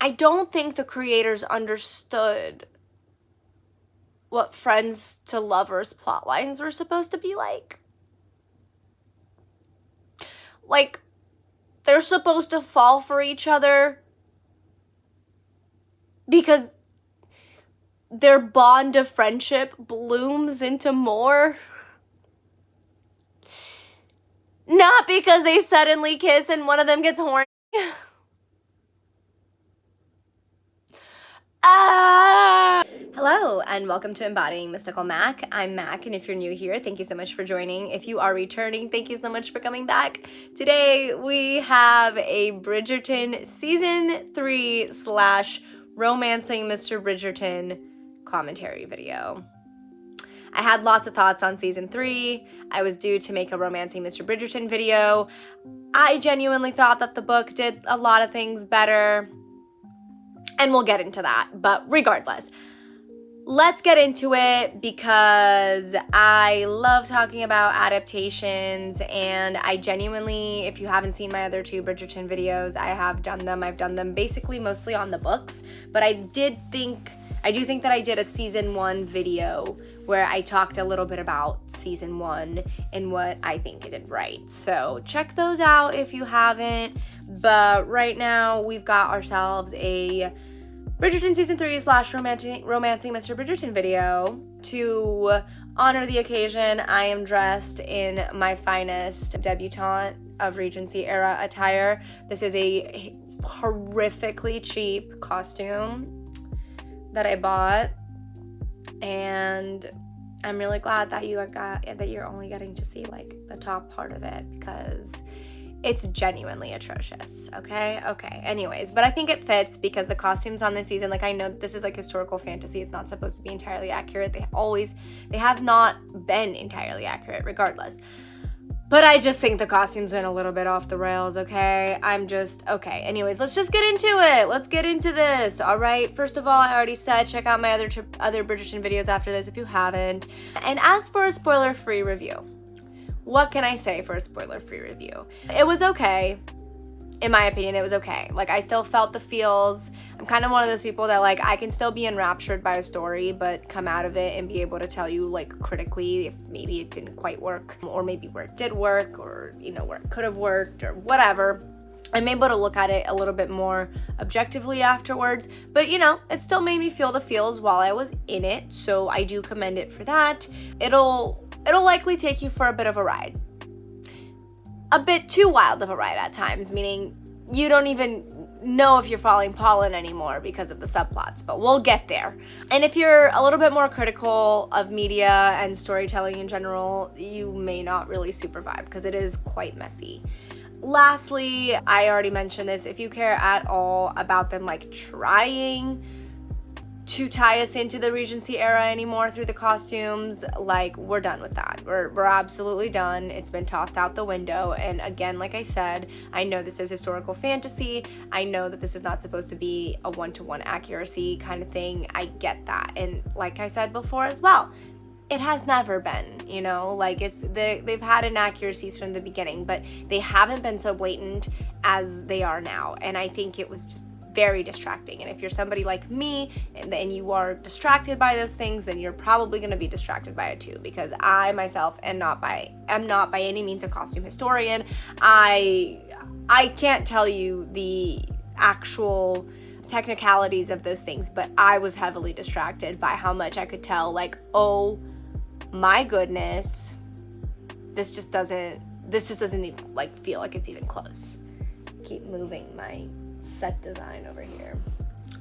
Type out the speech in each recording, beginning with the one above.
I don't think the creators understood what friends to lovers plot lines were supposed to be like. Like, they're supposed to fall for each other because their bond of friendship blooms into more. Not because they suddenly kiss and one of them gets horny. Hello and welcome to Embodying Mystical Mac. I'm Mac, and if you're new here, thank you so much for joining. If you are returning, thank you so much for coming back. Today we have a Bridgerton Season 3 / Romancing Mr. Bridgerton commentary video. I had lots of thoughts on Season 3. I was due to make a Romancing Mr. Bridgerton video. I genuinely thought that the book did a lot of things better, and we'll get into that. But regardless, let's get into it because I love talking about adaptations, and I genuinely, if you haven't seen my other 2 Bridgerton videos, I have done them. I've done them basically mostly on the books, but I do think that I did a Season 1 video where I talked a little bit about Season 1 and what I think it did right. So check those out if you haven't. But right now, we've got ourselves a Bridgerton Season 3 / Romancing Mr. Bridgerton video. To honor the occasion, I am dressed in my finest debutante of Regency era attire. This is a horrifically cheap costume that I bought, and I'm really glad that you're only getting to see like the top part of it because it's genuinely atrocious. Okay, anyways, but I think it fits because the costumes on this season, like, I know this is like historical fantasy, it's not supposed to be entirely accurate. They have not been entirely accurate regardless. But I just think the costumes went a little bit off the rails, okay? Okay. Anyways, let's just get into it. Let's get into this, all right? First of all, I already said check out my other Bridgerton videos after this if you haven't. And as for a spoiler-free review, what can I say for a spoiler-free review? It was okay. In my opinion, it was okay. Like, I still felt the feels. I'm kind of one of those people that, like, I can still be enraptured by a story, but come out of it and be able to tell you, like, critically if maybe it didn't quite work, or maybe where it did work, or, you know, where it could have worked, or whatever. I'm able to look at it a little bit more objectively afterwards, but, you know, it still made me feel the feels while I was in it, so I do commend it for that. It'll likely take you for a bit of a ride. A bit too wild of a ride at times, meaning you don't even know if you're following pollen anymore because of the subplots, but we'll get there. And if you're a little bit more critical of media and storytelling in general, you may not really super vibe because it is quite messy. Lastly, I already mentioned this, if you care at all about them like trying to tie us into the Regency era anymore through the costumes, like, we're done with that. We're absolutely done. It's been tossed out the window. And again, like I said, I know this is historical fantasy. I know that this is not supposed to be a one-to-one accuracy kind of thing. I get that. And like I said before as well, it has never been, you know, like they've had inaccuracies from the beginning, but they haven't been so blatant as they are now. And I think it was just very distracting. And if you're somebody like me and you are distracted by those things, then you're probably going to be distracted by it too, because I myself am not by any means a costume historian. I can't tell you the actual technicalities of those things, but I was heavily distracted by how much I could tell, like, oh my goodness, this just doesn't even like feel like it's even close. Keep moving my set design over here.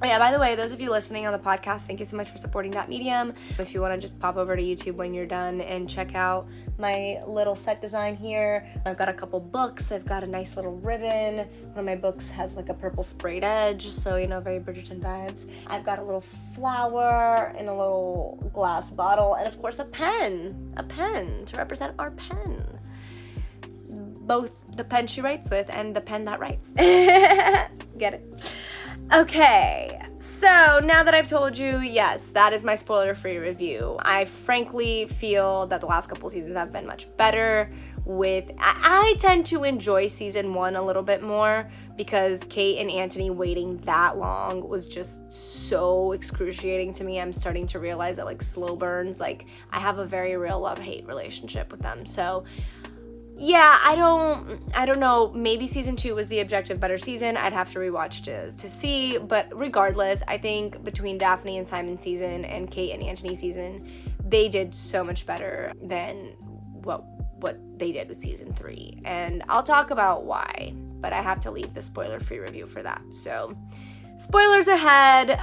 Oh yeah, by the way, those of you listening on the podcast, thank you so much for supporting that medium. If you want to just pop over to YouTube when you're done and check out my little set design here. I've got a couple books. I've got a nice little ribbon. One of my books has like a purple sprayed edge, so, you know, very Bridgerton vibes. I've got a little flower in a little glass bottle, and of course a pen to represent our pen. Both the pen she writes with and the pen that writes. Get it? Okay, so now that I've told you, yes, that is my spoiler-free review. I frankly feel that the last couple seasons have been much better with... I tend to enjoy Season 1 a little bit more because Kate and Anthony waiting that long was just so excruciating to me. I'm starting to realize that like slow burns, like I have a very real love-hate relationship with them. So yeah, I don't know. Maybe season 2 was the objective better season. I'd have to rewatch to see. But regardless, I think between Daphne and Simon's season and Kate and Anthony's season, they did so much better than what they did with season 3. And I'll talk about why, but I have to leave the spoiler-free review for that. So spoilers ahead.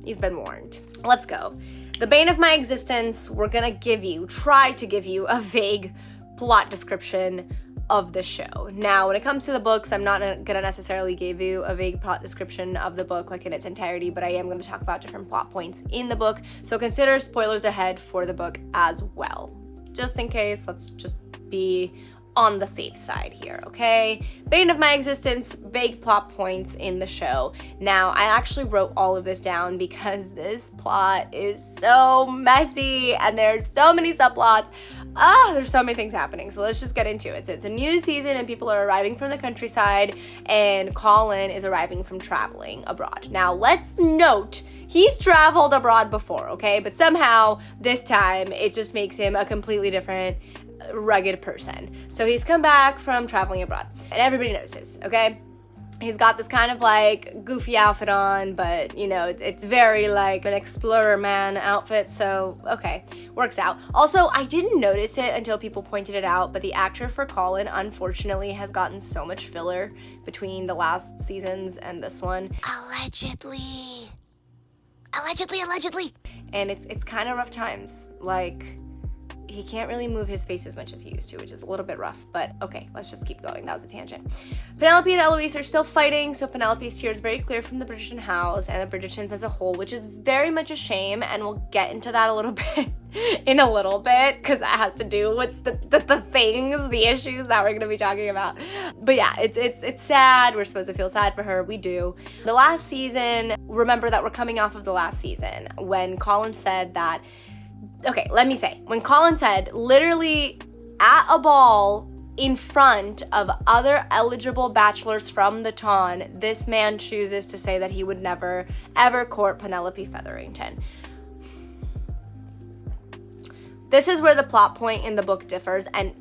You've been warned. Let's go. The bane of my existence, we're gonna try to give you a vague plot description of the show. Now, when it comes to the books, I'm not gonna necessarily give you a vague plot description of the book like in its entirety, but I am gonna talk about different plot points in the book, so consider spoilers ahead for the book as well. Just in case, let's just be on the safe side here, okay? Bane of my existence, vague plot points in the show. Now, I actually wrote all of this down because this plot is so messy and there's so many subplots. There's so many things happening. So let's just get into it. So it's a new season and people are arriving from the countryside and Colin is arriving from traveling abroad. Now, let's note, he's traveled abroad before, okay? But somehow, this time, it just makes him a completely different, rugged person. So he's come back from traveling abroad and everybody notices, okay? He's got this kind of like goofy outfit on, but you know, it's very like an explorer man outfit, so okay, works out. Also, I didn't notice it until people pointed it out, but the actor for Colin unfortunately has gotten so much filler between the last seasons and this one. Allegedly. And it's kind of rough times. Like, he can't really move his face as much as he used to, which is a little bit rough, but okay, let's just keep going. That was a tangent. Penelope and Eloise are still fighting, so Penelope steers very clear from the Bridgerton house and the Bridgertons as a whole, which is very much a shame, and we'll get into that a little bit in a little bit, because that has to do with the issues that we're going to be talking about. But yeah, it's sad. We're supposed to feel sad for her. We do. The last season, remember that we're coming off of the last season when Colin said that, okay, let me say, when Colin said, literally at a ball in front of other eligible bachelors from the Ton, this man chooses to say that he would never, ever court Penelope Featherington. This is where the plot point in the book differs, and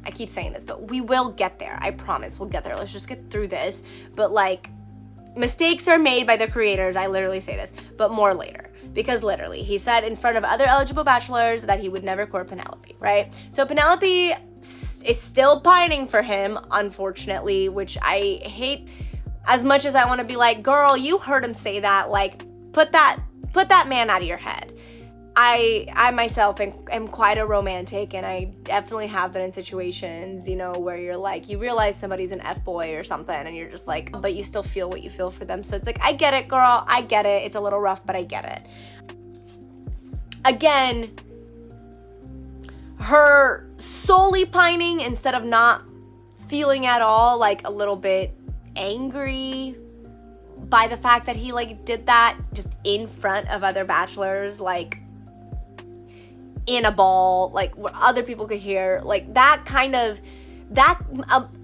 I keep saying this, but we will get there. I promise we'll get there. Let's just get through this. But like, mistakes are made by the creators. I literally say this, but more later. Because literally, he said in front of other eligible bachelors that he would never court Penelope, right? So Penelope is still pining for him, unfortunately, which I hate as much as I want to be like, girl, you heard him say that. Like, put that man out of your head. I myself am quite a romantic, and I definitely have been in situations, you know, where you're like, you realize somebody's an F-boy or something, and you're just like, but you still feel what you feel for them. So it's like, I get it, girl. I get it. It's a little rough, but I get it. Again, her solely pining instead of not feeling at all, like a little bit angry by the fact that he like did that just in front of other bachelors, like in a ball, like where other people could hear, like that kind of,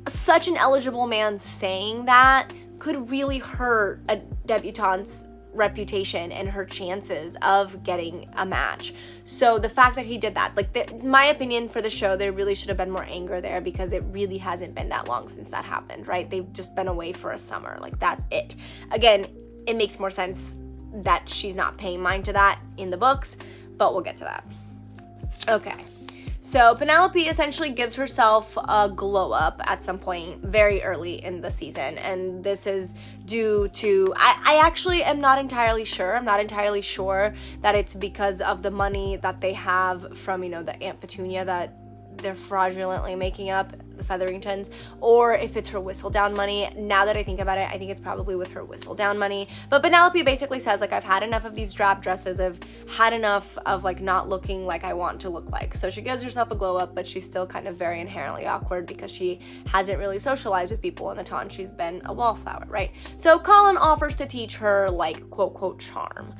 such an eligible man saying that could really hurt a debutante's reputation and her chances of getting a match. So the fact that he did that, like, my opinion for the show, there really should have been more anger there, because it really hasn't been that long since that happened, right? They've just been away for a summer. Like, that's it. Again, it makes more sense that she's not paying mind to that in the books, but we'll get to that. Okay, so Penelope essentially gives herself a glow up at some point very early in the season, and this is due to, I actually am not entirely sure. I'm not entirely sure that it's because of the money that they have from, you know, the Aunt Petunia that they're fraudulently making up, the Featheringtons, or if it's her whistle down money. Now that I think about it, I think it's probably with her whistle down money. But Penelope basically says, like, I've had enough of these drab dresses. I've had enough of, like, not looking like I want to look like. So she gives herself a glow up, but she's still kind of very inherently awkward because she hasn't really socialized with people in the Ton. She's been a wallflower, right? So Colin offers to teach her, like, quote, quote, charm.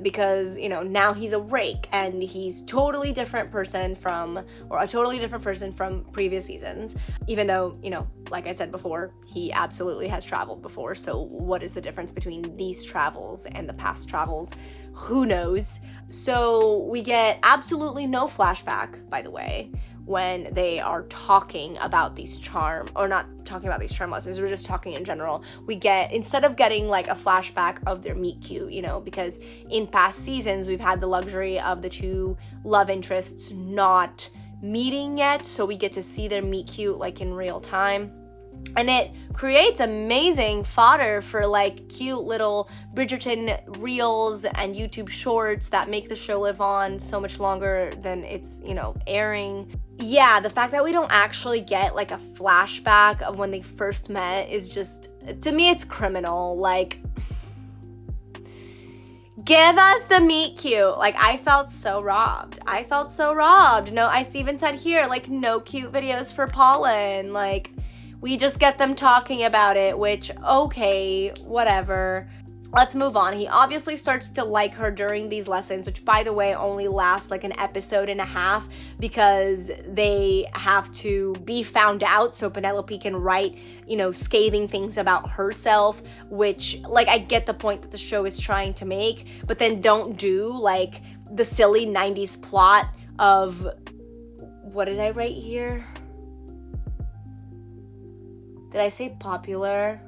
Because, you know, now he's a rake and he's a totally different person from previous previous seasons, even though, like I said before, he absolutely has traveled before. So what is the difference between these travels and the past travels? Who knows? So we get absolutely no flashback, by the way, when they are talking about these charm, or not talking about these charm lessons, we're just talking in general. We get, instead of getting like a flashback of their meet cute, because in past seasons, we've had the luxury of the two love interests not meeting yet. So we get to see their meet cute like in real time. And it creates amazing fodder for like cute little Bridgerton reels and YouTube shorts that make the show live on so much longer than it's, airing. Yeah, the fact that we don't actually get like a flashback of when they first met is just, to me, it's criminal. Like, give us the meet cute. Like, I felt so robbed. No, I even said here, like, no cute videos for Paulin. Like, we just get them talking about it, which, okay, whatever. Let's move on. He obviously starts to like her during these lessons, which, by the way, only last like an episode and a half because they have to be found out so Penelope can write, scathing things about herself, which, like, I get the point that the show is trying to make, but then don't do, like, the silly 90s plot of, what did I write here? Did I say popular?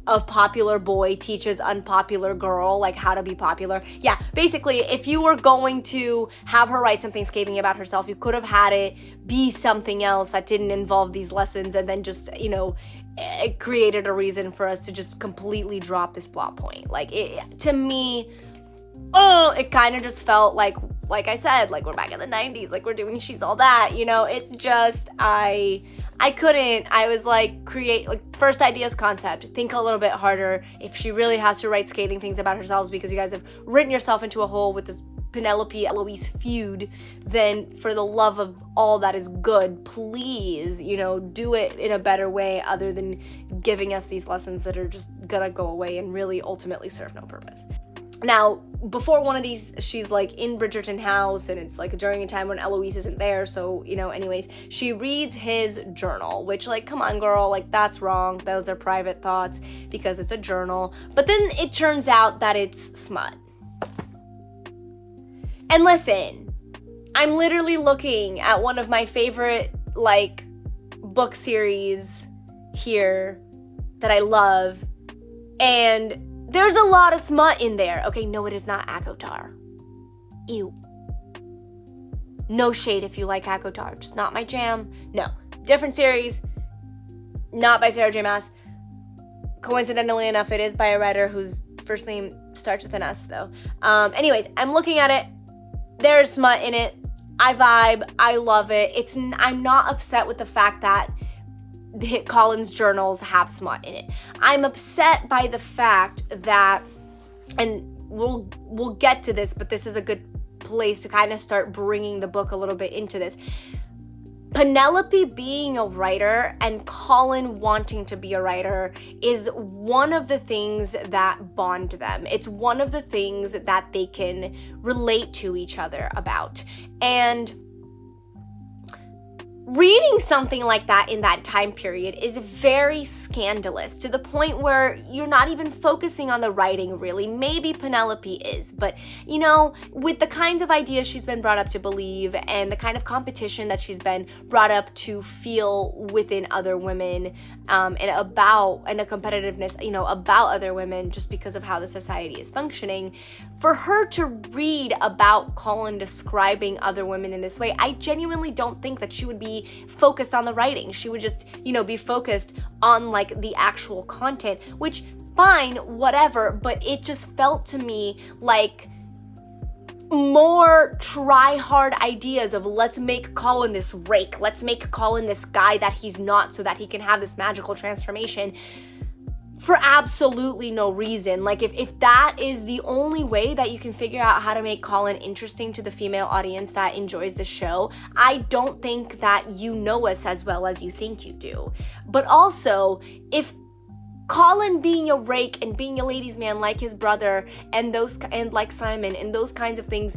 Of popular boy teaches unpopular girl, like, how to be popular. Yeah, basically, if you were going to have her write something scathing about herself, you could have had it be something else that didn't involve these lessons, and then just, it created a reason for us to just completely drop this plot point. Like, to me, it kind of just felt like I said, like, we're back in the 90s, like, we're doing She's All That, it's just, I couldn't. I was like, first ideas concept, think a little bit harder. If she really has to write scathing things about herself because you guys have written yourself into a hole with this Penelope Eloise feud, then for the love of all that is good, please, do it in a better way other than giving us these lessons that are just gonna go away and really ultimately serve no purpose. Now, before one of these, she's like in Bridgerton house, and it's like during a time when Eloise isn't there, so, anyways, she reads his journal, which, like, come on, girl, like, that's wrong. Those are private thoughts because it's a journal. But then it turns out that it's smut. And listen, I'm literally looking at one of my favorite, like, book series here that I love, and there's a lot of smut in there. Okay, no, it is not Akotar. Ew. No shade if you like Akotar. Just not my jam. No. Different series. Not by Sarah J. Maas. Coincidentally enough, it is by a writer whose first name starts with an S, though. Anyways, I'm looking at it. There's smut in it. I vibe. I love it. I'm not upset with the fact that Colin's journals have smut in it. I'm upset by the fact that, and we'll get to this, but this is a good place to kind of start bringing the book a little bit into this. Penelope being a writer and Colin wanting to be a writer is one of the things that bond them. It's one of the things that they can relate to each other about. And reading something like that in that time period is very scandalous, to the point where you're not even focusing on the writing, really. Maybe Penelope is, but, with the kinds of ideas she's been brought up to believe and the kind of competition that she's been brought up to feel within other women, and the competitiveness, about other women just because of how the society is functioning, for her to read about Colin describing other women in this way, I genuinely don't think that she would be focused on the writing. She would just, be focused on, like, the actual content, which, fine, whatever, but it just felt to me like more try-hard ideas of, let's make Colin this rake, let's make Colin this guy that he's not so that he can have this magical transformation, for absolutely no reason. Like, if that is the only way that you can figure out how to make Colin interesting to the female audience that enjoys the show, I don't think that you know us as well as you think you do. But also, if Colin being a rake and being a ladies' man like his brother and like Simon and those kinds of things,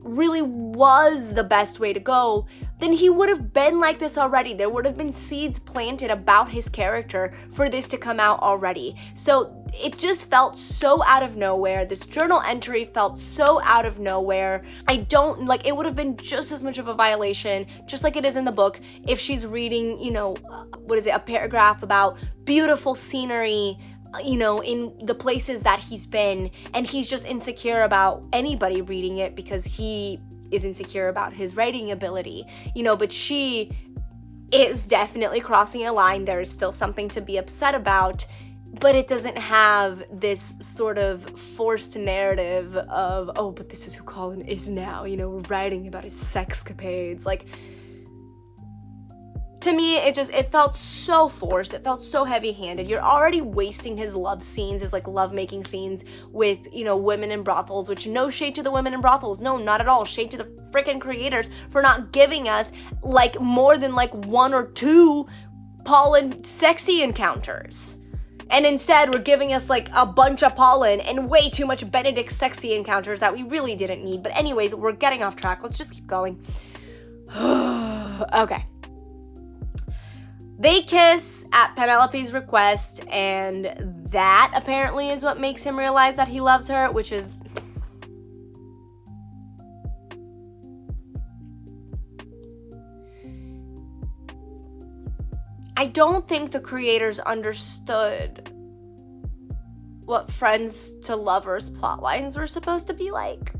really was the best way to go, then he would have been like this already. There would have been seeds planted about his character for this to come out already. So it just felt so out of nowhere. This journal entry felt so out of nowhere. It would have been just as much of a violation, just like it is in the book, if she's reading, a paragraph about beautiful scenery, in the places that he's been, and he's just insecure about anybody reading it because he is insecure about his writing ability, but she is definitely crossing a line. There is still something to be upset about, but it doesn't have this sort of forced narrative of, oh, but this is who Colin is now, we're writing about his sexcapades. Like, to me, it felt so forced. It felt so heavy-handed. You're already wasting his love scenes, his lovemaking scenes with, women in brothels, which no shade to the women in brothels. No, not at all. Shade to the freaking creators for not giving us more than 1 or 2 pollen sexy encounters. And instead, we're giving us a bunch of pollen and way too much Benedict sexy encounters that we really didn't need. But anyways, we're getting off track. Let's just keep going. Okay. They kiss at Penelope's request, and that apparently is what makes him realize that he loves her, which is... I don't think the creators understood what friends to lovers plotlines were supposed to be like.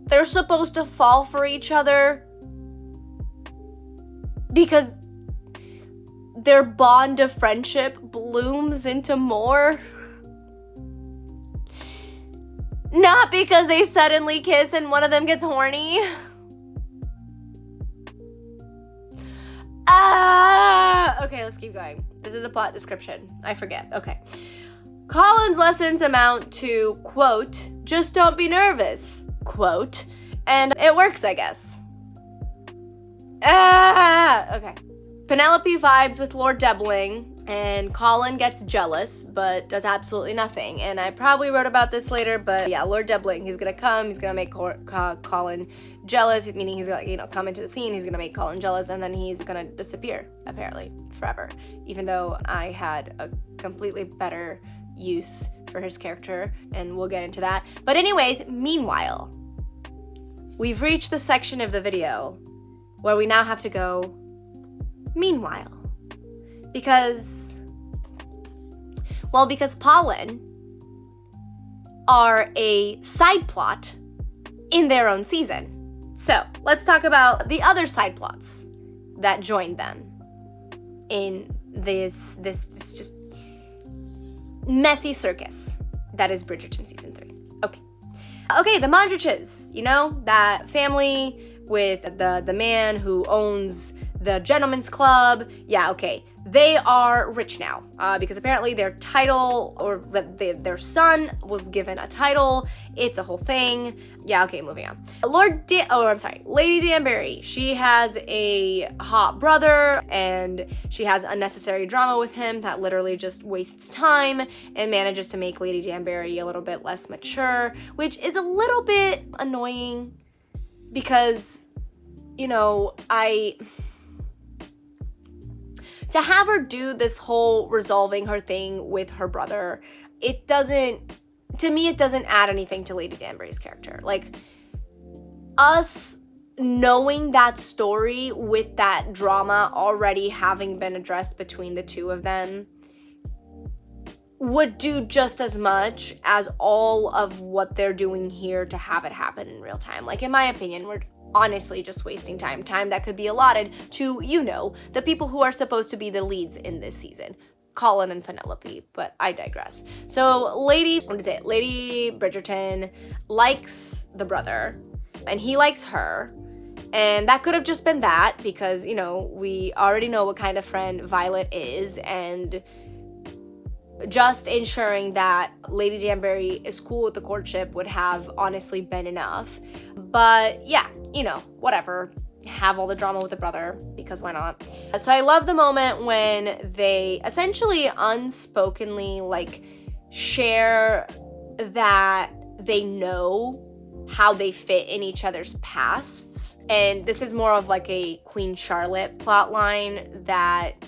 They're supposed to fall for each other because their bond of friendship blooms into more. Not because they suddenly kiss and one of them gets horny. Okay, let's keep going. This is a plot description. I forget. Okay. Colin's lessons amount to, quote, just don't be nervous, quote, and it works, I guess. Okay. Penelope vibes with Lord Debling, and Colin gets jealous, but does absolutely nothing. And I probably wrote about this later, but yeah, Lord Debling, he's gonna come, he's gonna make Colin jealous, meaning he's gonna, come into the scene, he's gonna make Colin jealous, and then he's gonna disappear, apparently, forever. Even though I had a completely better use for his character, and we'll get into that. But anyways, meanwhile, we've reached the section of the video where we now have to go meanwhile. Because pollen are a side plot in their own season. So let's talk about the other side plots that joined them in this just messy circus that is Bridgerton season 3. Okay, the Mondriches, that family with the man who owns the gentleman's club. Yeah, okay. They are rich now because apparently their title, or their son was given a title. It's a whole thing. Yeah, okay, moving on. Lady Danbury. She has a hot brother and she has unnecessary drama with him that literally just wastes time and manages to make Lady Danbury a little bit less mature, which is a little bit annoying because, to have her do this whole resolving her thing with her brother, it doesn't add anything to Lady Danbury's character. Us knowing that story with that drama already having been addressed between the two of them would do just as much as all of what they're doing here to have it happen in real time. In my opinion, we're honestly just wasting time that could be allotted to, the people who are supposed to be the leads in this season, Colin and Penelope, but I digress. So Lady Bridgerton likes the brother, and he likes her, and that could have just been that, because, we already know what kind of friend Violet is, and just ensuring that Lady Danbury is cool with the courtship would have honestly been enough. But yeah, whatever. Have all the drama with the brother, because why not? So I love the moment when they essentially unspokenly share that they know how they fit in each other's pasts. And this is more of like a Queen Charlotte plotline that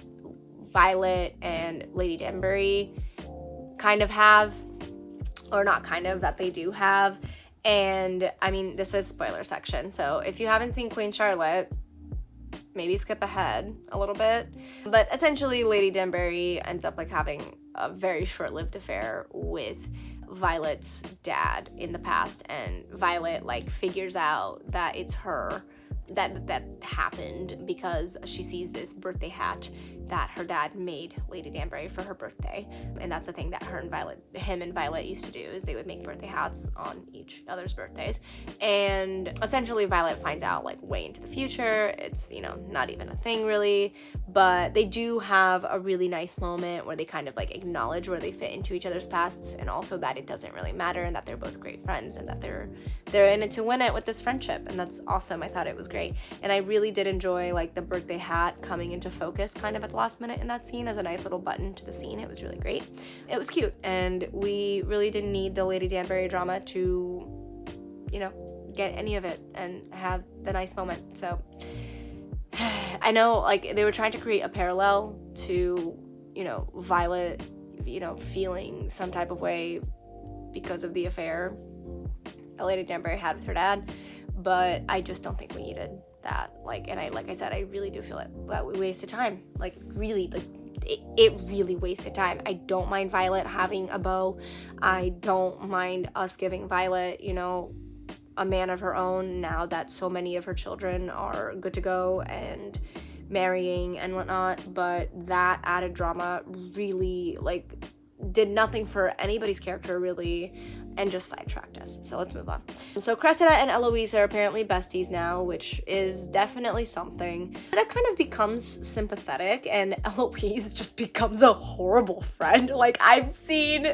Violet and Lady Danbury kind of have, or not kind of, that they do have. And I mean, this is spoiler section, so if you haven't seen Queen Charlotte, maybe skip ahead a little bit. But essentially, Lady Danbury ends up like having a very short-lived affair with Violet's dad in the past, and Violet like figures out that it's her that happened because she sees this birthday hat that her dad made Lady Danbury for her birthday. And that's a thing that him and Violet used to do, is they would make birthday hats on each other's birthdays. And essentially Violet finds out like way into the future. It's, you know, not even a thing really, but they do have a really nice moment where they kind of like acknowledge where they fit into each other's pasts, and also that it doesn't really matter, and that they're both great friends, and that they're in it to win it with this friendship. And that's awesome. I thought it was great. And I really did enjoy like the birthday hat coming into focus kind of at the last minute in that scene as a nice little button to the scene. It was really great. It was cute, and we really didn't need the Lady Danbury drama to, you know, get any of it and have the nice moment. So I know like they were trying to create a parallel to, you know, Violet, you know, feeling some type of way because of the affair that Lady Danbury had with her dad, but I just don't think we needed that. Like I said, I really do feel that we wasted time. Like really, like it really wasted time. I don't mind Violet having a beau. I don't mind us giving Violet, you know, a man of her own now that so many of her children are good to go and marrying and whatnot. But that added drama really like did nothing for anybody's character really, and just sidetracked us. So let's move on. So Cressida and Eloise are apparently besties now, which is definitely something. Cressida kind of becomes sympathetic, and Eloise just becomes a horrible friend. Like, I've seen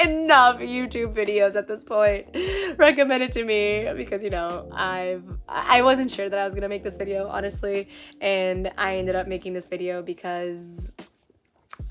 enough YouTube videos at this point recommended to me because, you know, I wasn't sure that I was gonna make this video, honestly, and I ended up making this video because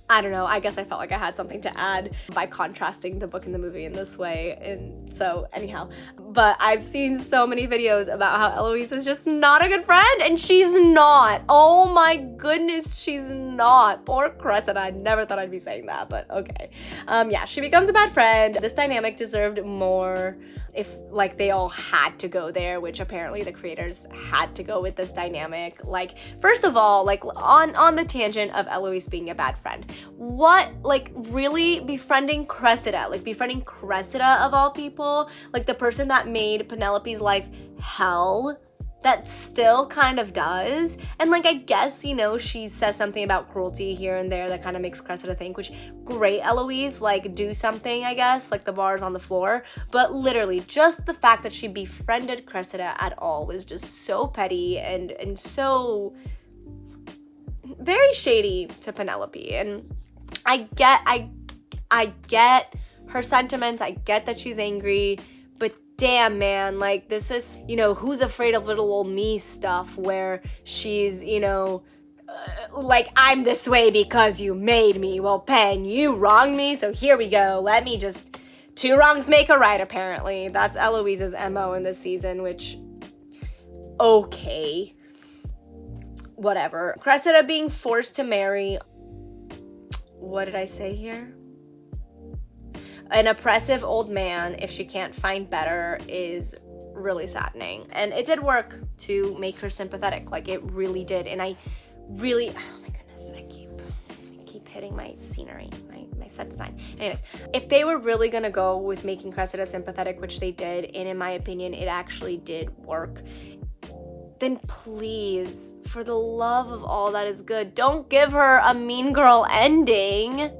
I don't know, I guess I felt like I had something to add by contrasting the book and the movie in this way. And so anyhow, but I've seen so many videos about how Eloise is just not a good friend, and she's not. Oh my goodness, she's not. Poor Cressida. I never thought I'd be saying that, but okay. Yeah, she becomes a bad friend. This dynamic deserved more if like they all had to go there, which apparently the creators had to go with this dynamic. Like, first of all, like on the tangent of Eloise being a bad friend, what, like, really befriending Cressida, like befriending Cressida of all people, like the person that made Penelope's life hell, that still kind of does. And like, I guess, you know, she says something about cruelty here and there that kind of makes Cressida think, which, great, Eloise, like, do something, I guess, like the bar's on the floor. But literally, just the fact that she befriended Cressida at all was just so petty and so very shady to Penelope. And I get her sentiments, I get that she's angry, but damn, man, like, this is, you know, who's afraid of little old me stuff where she's, you know, like, I'm this way because you made me. Well, Pen, you wronged me, so here we go. Let me just, two wrongs make a right, apparently. That's Eloise's MO in this season, which, okay, whatever. Cressida being forced to marry, what did I say here? An oppressive old man, if she can't find better, is really saddening. And it did work to make her sympathetic. Like, it really did. And I really, oh my goodness, I keep hitting my scenery, my set design. Anyways, if they were really gonna go with making Cressida sympathetic, which they did, and in my opinion, it actually did work, then please, for the love of all that is good, don't give her a mean girl ending.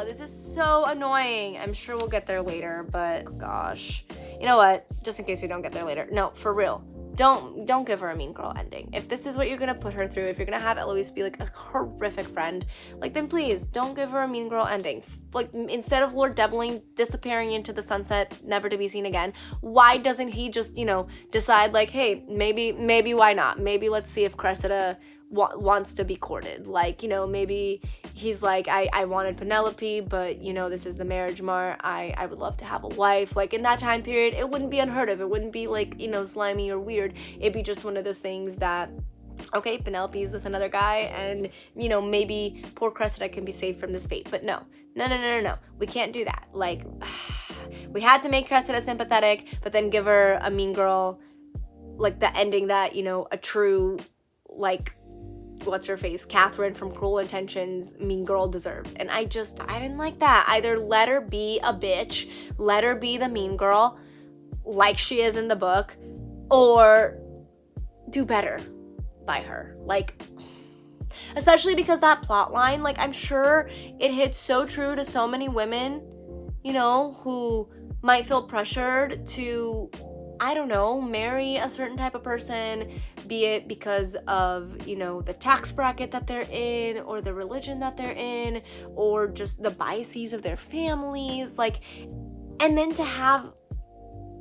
This is so annoying. I'm sure we'll get there later, but gosh. You know what? Just in case we don't get there later. No, for real. Don't give her a mean girl ending. If this is what you're gonna put her through, if you're gonna have Eloise be like a horrific friend, like, then please don't give her a mean girl ending. Like, instead of Lord Debbling disappearing into the sunset, never to be seen again, why doesn't he just, you know, decide like, hey, maybe why not? Maybe let's see if Cressida wants to be courted. Like, you know, maybe he's like, I wanted Penelope, but, you know, this is the marriage mart. I would love to have a wife. Like, in that time period, it wouldn't be unheard of. It wouldn't be like, you know, slimy or weird. It'd be just one of those things that, okay, Penelope's with another guy, and, you know, maybe poor Cressida can be saved from this fate. But no. We can't do that. Like, we had to make Cressida sympathetic, but then give her a mean girl, like the ending that, you know, a true, like, what's her face, Catherine from Cruel Intentions, mean girl deserves. And I didn't like that. Either let her be a bitch, let her be the mean girl, like she is in the book, or do better by her. Like, especially because that plot line, like, I'm sure it hits so true to so many women, you know, who might feel pressured to, I don't know, marry a certain type of person, be it because of, you know, the tax bracket that they're in, or the religion that they're in, or just the biases of their families, like, and then to have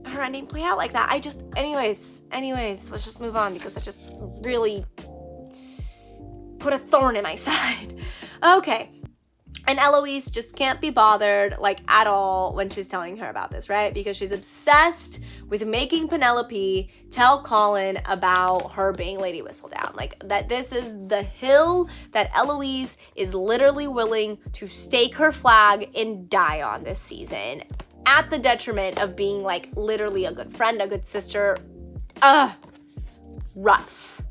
her ending play out like that. Anyways, let's just move on, because that just really put a thorn in my side. Okay. And Eloise just can't be bothered, like, at all when she's telling her about this, right? Because she's obsessed with making Penelope tell Colin about her being Lady Whistledown. Like, that this is the hill that Eloise is literally willing to stake her flag and die on this season, at the detriment of being, like, literally a good friend, a good sister. Rough.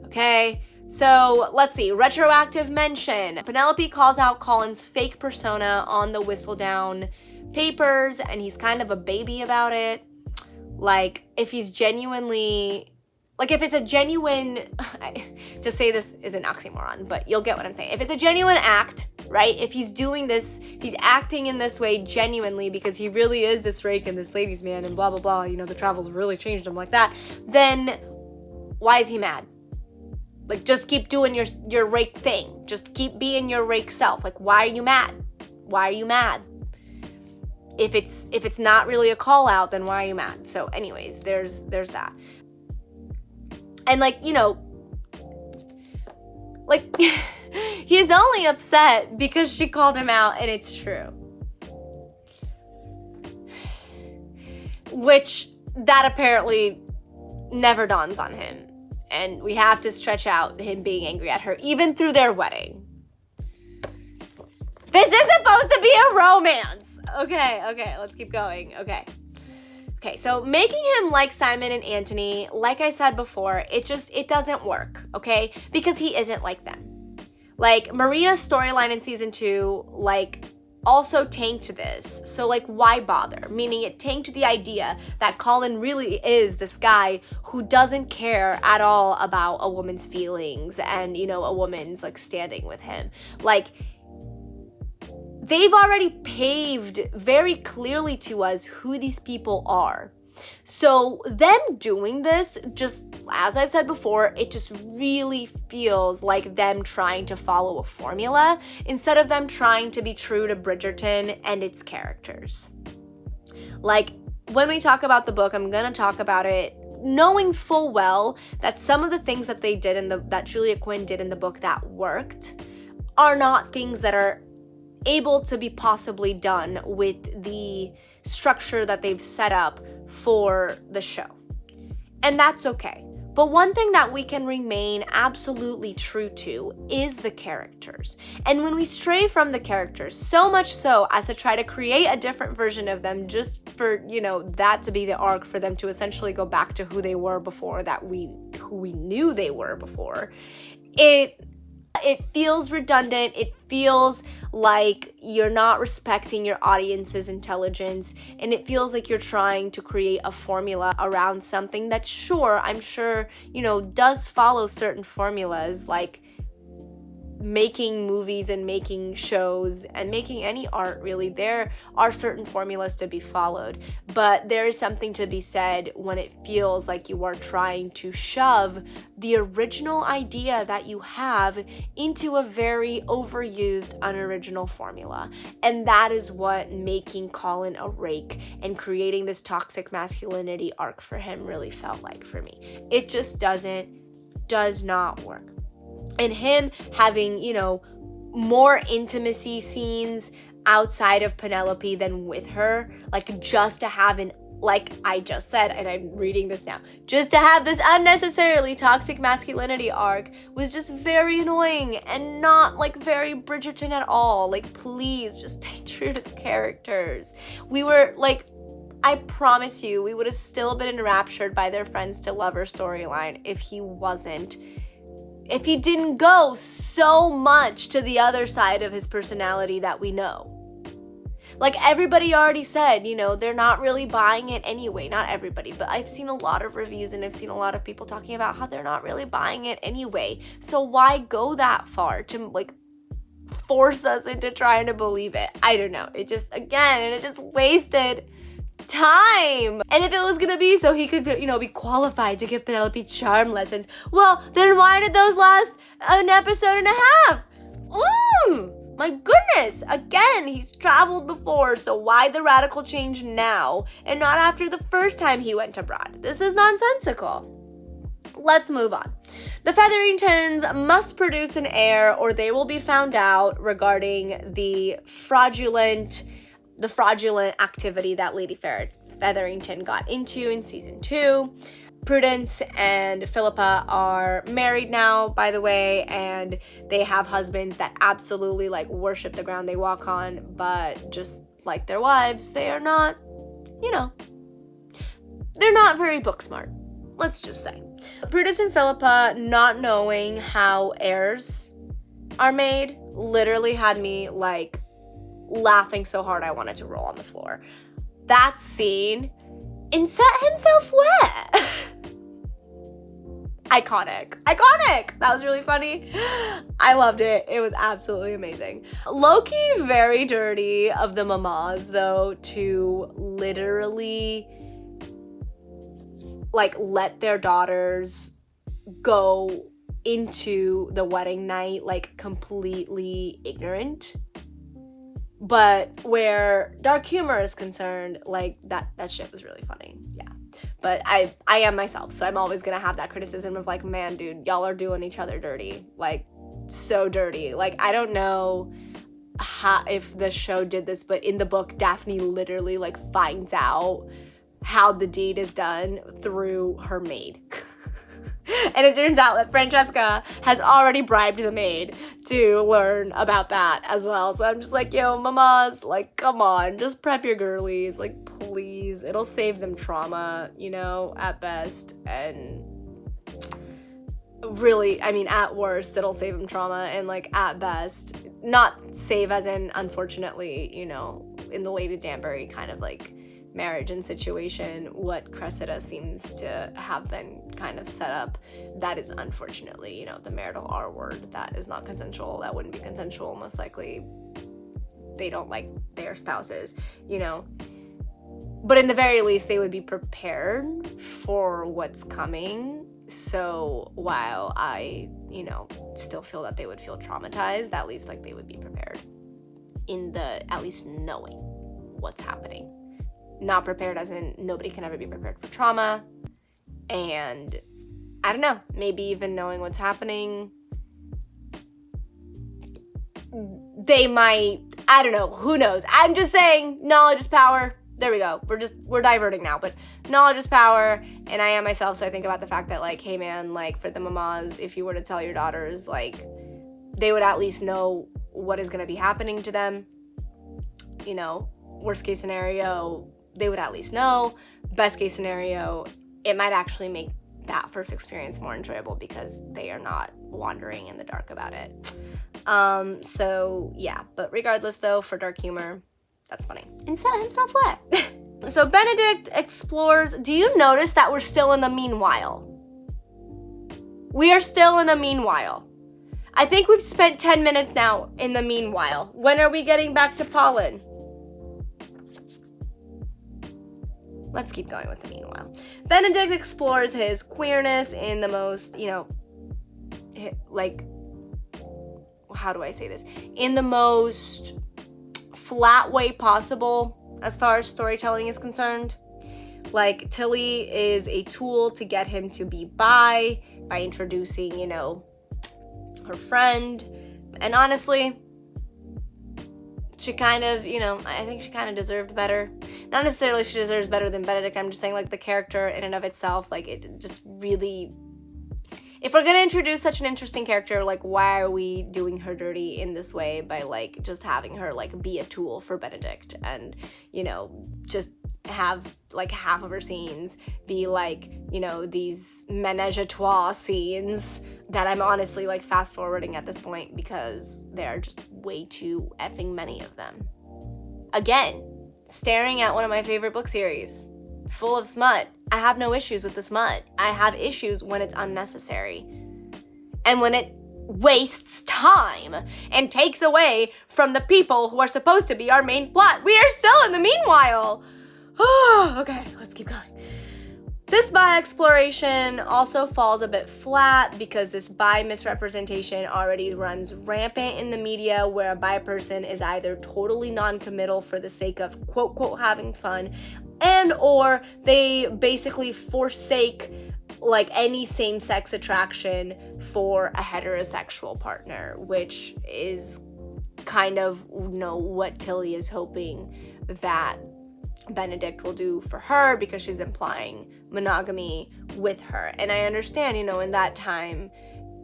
Okay? So let's see, retroactive mention. Penelope calls out Colin's fake persona on the Whistledown papers, and he's kind of a baby about it. Like, if it's a genuine, to say this is an oxymoron, but you'll get what I'm saying. If it's a genuine act, right? If he's doing this, he's acting in this way genuinely because he really is this rake and this ladies' man and blah, blah, blah, you know, the travel's really changed him like that, then why is he mad? Like, just keep doing your rake thing. Just keep being your rake self. Like, why are you mad? If it's not really a call out, then why are you mad? So anyways, there's that. And, like, you know, like, he's only upset because she called him out, and it's true. Which, that apparently never dawns on him. And we have to stretch out him being angry at her, even through their wedding. This is supposed to be a romance. Okay, let's keep going. Okay, so making him like Simon and Anthony, like I said before, it doesn't work, okay? Because he isn't like them. Like, Marina's storyline in season 2, like, also tanked this. So, like, why bother? Meaning, it tanked the idea that Colin really is this guy who doesn't care at all about a woman's feelings and, you know, a woman's, like, standing with him. Like, they've already paved very clearly to us who these people are. So them doing this, just as I've said before, it just really feels like them trying to follow a formula instead of them trying to be true to Bridgerton and its characters. Like, when we talk about the book, I'm going to talk about it knowing full well that some of the things that they did that Julia Quinn did in the book that worked are not things that are able to be possibly done with the structure that they've set up for the show. And that's okay. But one thing that we can remain absolutely true to is the characters. And when we stray from the characters, so much so as to try to create a different version of them just for, you know, that to be the arc for them to essentially go back to who they were before, who we knew they were before, it feels redundant. It feels like you're not respecting your audience's intelligence, and it feels like you're trying to create a formula around something that, sure, I'm sure, you know, does follow certain formulas, like making movies and making shows and making any art, really. There are certain formulas to be followed, but there is something to be said when it feels like you are trying to shove the original idea that you have into a very overused, unoriginal formula. And that is what making Colin a rake and creating this toxic masculinity arc for him really felt like for me. It just doesn't does not work. And him having, you know, more intimacy scenes outside of Penelope than with her, like just to have an, like I just said, and I'm reading this now, just to have this unnecessarily toxic masculinity arc was just very annoying and not like very Bridgerton at all. Like, please just stay true to the characters. We were like, I promise you, we would have still been enraptured by their friends to lover storyline if he didn't go so much to the other side of his personality that we know. Like, everybody already said, you know, they're not really buying it anyway. Not everybody, but I've seen a lot of reviews and I've seen a lot of people talking about how they're not really buying it anyway. So why go that far to, like, force us into trying to believe it? I don't know. It just wasted time. And if it was gonna be so he could, you know, be qualified to give Penelope charm lessons, well, then why did those last an episode and a half? Ooh! My goodness, again, he's traveled before, so why the radical change now and not after the first time he went abroad? This is nonsensical. Let's move on. The Featheringtons must produce an heir or they will be found out regarding the fraudulent activity that Lady Featherington got into in season 2. Prudence and Philippa are married now, by the way, and they have husbands that absolutely like worship the ground they walk on, but just like their wives, they are not, you know, they're not very book smart, let's just say. Prudence and Philippa not knowing how heirs are made literally had me like laughing so hard I wanted to roll on the floor. That scene, and set himself wet. Iconic. That was really funny. I loved it. It was absolutely amazing. Low-key very dirty of the mamas, though, to literally like let their daughters go into the wedding night like completely ignorant. But where dark humor is concerned, like that shit was really funny. Yeah. But I am myself, so I'm always gonna have that criticism of like, man, dude, y'all are doing each other dirty. Like, so dirty. Like, I don't know if the show did this, but in the book, Daphne literally like finds out how the deed is done through her maid. And it turns out that Francesca has already bribed the maid to learn about that as well. So I'm just like, yo, mamas, like, come on, just prep your girlies. Like, please, it'll save them trauma, you know, at best. And really, I mean, at worst, it'll save them trauma. And like, at best, not save as in, unfortunately, you know, in the Lady Danbury kind of like marriage and situation, what Cressida seems to have been kind of set up, that is unfortunately, you know, the marital R word, that is not consensual, that wouldn't be consensual, most likely they don't like their spouses, you know, but in the very least they would be prepared for what's coming. So while I, you know, still feel that they would feel traumatized, at least like they would be prepared in the, at least knowing what's happening. Not prepared as in nobody can ever be prepared for trauma. And I don't know, maybe even knowing what's happening, they might, I don't know, who knows? I'm just saying, knowledge is power. There we go. We're diverting now, but knowledge is power. And I am myself, so I think about the fact that like, hey man, like for the mamas, if you were to tell your daughters, like they would at least know what is going to be happening to them. You know, worst case scenario, they would at least know. Best case scenario, it might actually make that first experience more enjoyable because they are not wandering in the dark about it. So yeah, but regardless though, for dark humor, that's funny. And set himself wet. So Benedict explores, do you notice that we're still in the meanwhile? We are still in the meanwhile. I think we've spent 10 minutes now in the meanwhile. When are we getting back to Pollen? Let's keep going with the meanwhile. Benedict explores his queerness in the most, you know, like, how do I say this? In the most flat way possible as far as storytelling is concerned. Like, Tilly is a tool to get him to be by introducing, you know, her friend. And honestly, she kind of, you know, I think she kind of deserved better. Not necessarily she deserves better than Benedict. I'm just saying, like, the character in and of itself, like, it just really... If we're gonna introduce such an interesting character, like, why are we doing her dirty in this way by, like, just having her, like, be a tool for Benedict and, you know, just have, like, half of her scenes be, like, you know, these menage a trois scenes that I'm honestly, like, fast forwarding at this point because there are just way too effing many of them. Again, staring at one of my favorite book series, full of smut. I have no issues with the smut. I have issues when it's unnecessary. And when it wastes time and takes away from the people who are supposed to be our main plot. We are still in the meanwhile. Oh, okay, let's keep going. This bi exploration also falls a bit flat because this bi misrepresentation already runs rampant in the media, where a bi person is either totally non-committal for the sake of quote quote having fun, and or they basically forsake like any same-sex attraction for a heterosexual partner, which is kind of, you know, what Tilly is hoping that Benedict will do for her, because she's implying monogamy with her. And I understand, you know, in that time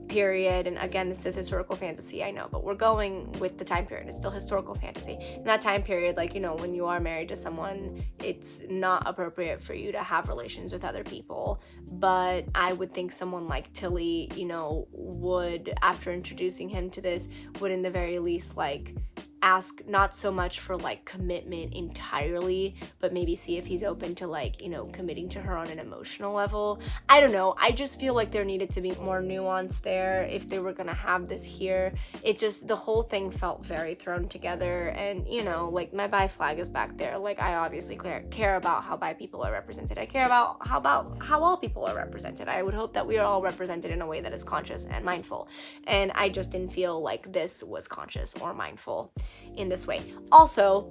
period, and again, this is historical fantasy, I know, but we're going with the time period. It's still historical fantasy. In that time period, like, you know, when you are married to someone, it's not appropriate for you to have relations with other people. But I would think someone like Tilly, you know, would, after introducing him to this, would in the very least, like, ask not so much for, like, commitment entirely, but maybe see if he's open to, like, you know, committing to her on an emotional level. I don't know. I just feel like there needed to be more nuance there if they were gonna have this here. It just, the whole thing felt very thrown together, and, you know, like, my bi flag is back there. Like, I obviously care about how bi people are represented. I care about how all people are represented. I would hope that we are all represented in a way that is conscious and mindful, and I just didn't feel like this was conscious or mindful in this way. Also,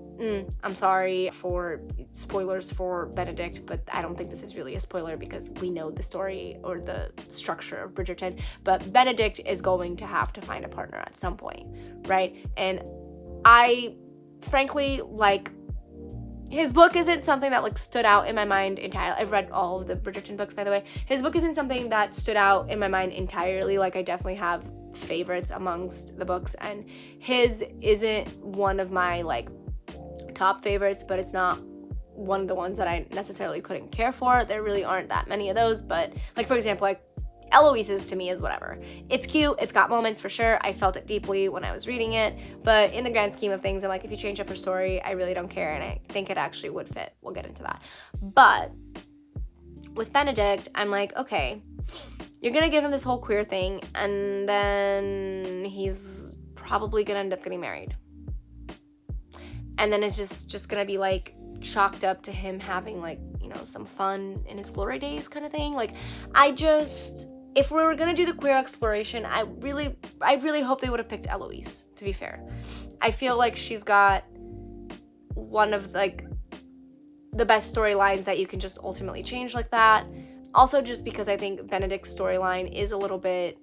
I'm sorry for spoilers for Benedict, but I don't think this is really a spoiler because we know the story or the structure of Bridgerton, but Benedict is going to have to find a partner at some point, right? And I frankly, like, his book isn't something that, like, stood out in my mind entirely. I've read all of the Bridgerton books, by the way. His book isn't something that stood out in my mind entirely. Like, I definitely have favorites amongst the books, and his isn't one of my, like, top favorites, but it's not one of the ones that I necessarily couldn't care for. There really aren't that many of those, but, like, for example, like, Eloise's to me is whatever. It's cute, it's got moments for sure, I felt it deeply when I was reading it, but in the grand scheme of things, I'm like, if you change up her story, I really don't care, and I think it actually would fit. We'll get into that. But with Benedict, I'm like, okay, you're gonna give him this whole queer thing, and then he's probably gonna end up getting married. And then it's just gonna be, like, chalked up to him having, like, you know, some fun in his glory days kind of thing. Like, if we were gonna do the queer exploration, I really hope they would have picked Eloise, to be fair. I feel like she's got one of, like, the best storylines that you can just ultimately change like that. Also, just because I think Benedict's storyline is a little bit,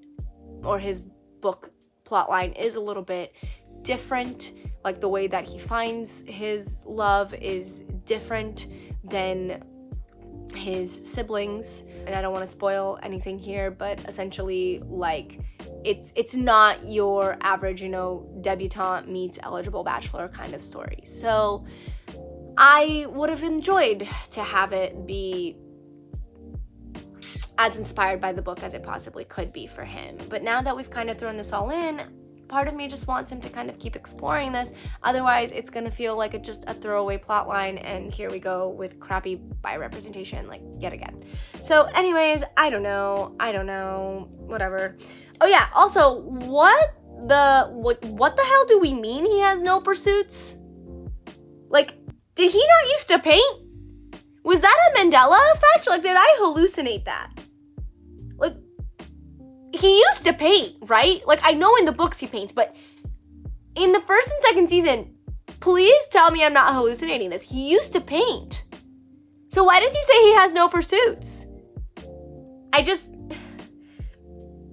or his book plotline is a little bit different. Like, the way that he finds his love is different than his siblings. And I don't want to spoil anything here, but essentially, like, it's not your average, you know, debutante meets eligible bachelor kind of story. So I would have enjoyed to have it be as inspired by the book as it possibly could be for him. But now that we've kind of thrown this all in, part of me just wants him to kind of keep exploring this. Otherwise, it's going to feel like just a throwaway plot line, and here we go with crappy bi representation, like, yet again. So anyways, I don't know, whatever. Oh yeah, also, what the hell do we mean he has no pursuits? Like, did he not used to paint? Was that a Mandela effect? Like, did I hallucinate that? Like, he used to paint, right? Like, I know in the books he paints, but in the first and second season, please tell me I'm not hallucinating this. He used to paint. So why does he say he has no pursuits?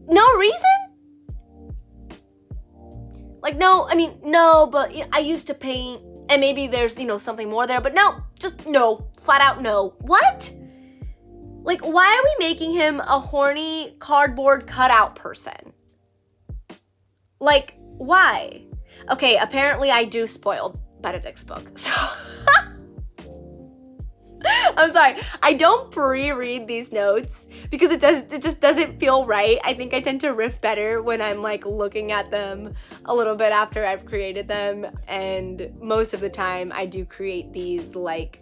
No reason? Like, no, I mean, no, but I used to paint, and maybe there's, something more there, but no, just no, flat out no. What? Like, why are we making him a horny cardboard cutout person? Like, why? Okay, apparently I do spoil Benedict's book, so I'm sorry. I don't pre-read these notes because it just doesn't feel right. I think I tend to riff better when I'm like looking at them a little bit after I've created them, and most of the time I do create these like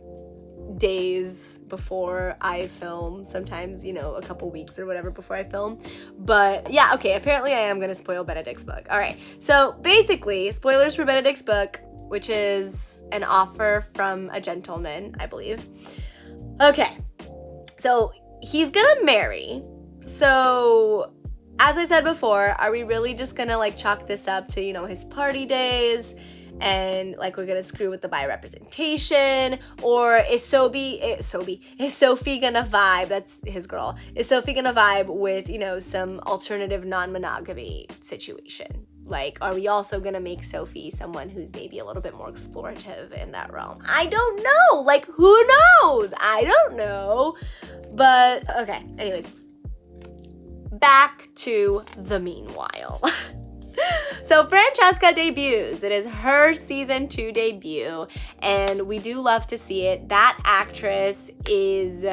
days before I film, sometimes, a couple weeks or whatever before I film. But yeah, okay, apparently I am gonna spoil Benedict's book. All right, so basically, spoilers for Benedict's book, which is an offer from a gentleman, I believe. Okay, so he's gonna marry. So as I said before, are we really just gonna like chalk this up to, his party days and like we're gonna screw with the bi representation? Or is Sophie gonna vibe, that's his girl, is Sophie gonna vibe with, some alternative non-monogamy situation? Like, are we also gonna make Sophie someone who's maybe a little bit more explorative in that realm? I don't know. Like, who knows? I don't know. But, okay, anyways. Back to the meanwhile. So Francesca debuts. It is her season 2 debut, and we do love to see it. That actress is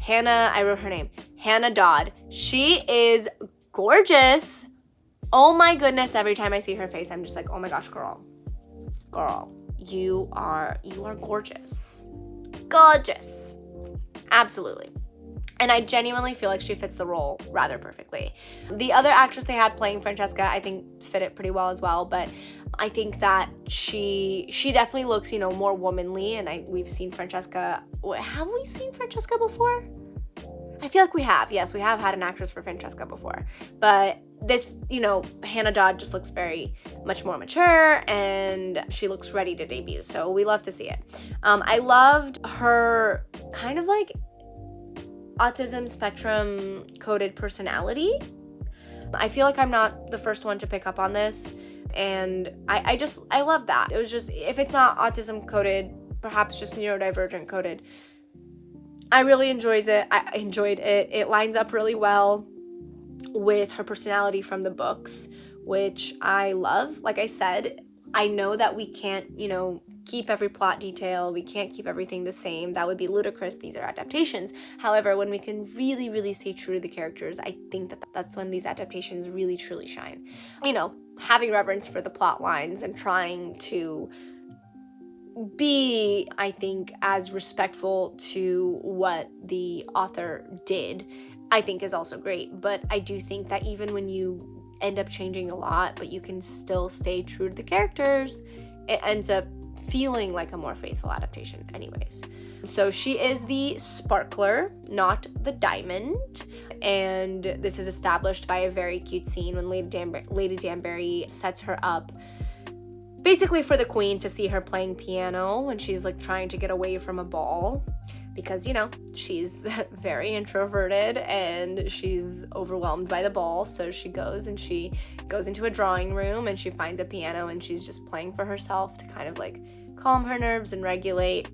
Hannah, I wrote her name, Hannah Dodd. She is gorgeous. Oh my goodness, every time I see her face, I'm just like, oh my gosh, girl, you are gorgeous. Gorgeous. Absolutely. And I genuinely feel like she fits the role rather perfectly. The other actress they had playing Francesca, I think fit it pretty well as well, but I think that she definitely looks, more womanly, and we've seen Francesca. Have we seen Francesca before? I feel like we have. Yes, we have had an actress for Francesca before. But this, Hannah Dodd just looks very much more mature, and she looks ready to debut. So we love to see it. I loved her kind of like autism spectrum coded personality. I feel like I'm not the first one to pick up on this. And I love that. It was just, if it's not autism coded, perhaps just neurodivergent coded, I really enjoyed it. It lines up really well with her personality from the books, which I love. Like I said, I know that we can't, keep every plot detail. We can't keep everything the same. That would be ludicrous. These are adaptations. However, when we can really, really stay true to the characters, I think that's when these adaptations really, truly shine. Having reverence for the plot lines and trying to be, I think, as respectful to what the author did, I think is also great. But I do think that even when you end up changing a lot, but you can still stay true to the characters, it ends up feeling like a more faithful adaptation anyways. So she is the sparkler, not the diamond. And this is established by a very cute scene when Lady Danbury sets her up basically for the queen to see her playing piano when she's like trying to get away from a ball, because she's very introverted and she's overwhelmed by the ball. So she goes into a drawing room and she finds a piano and she's just playing for herself to kind of like calm her nerves and regulate.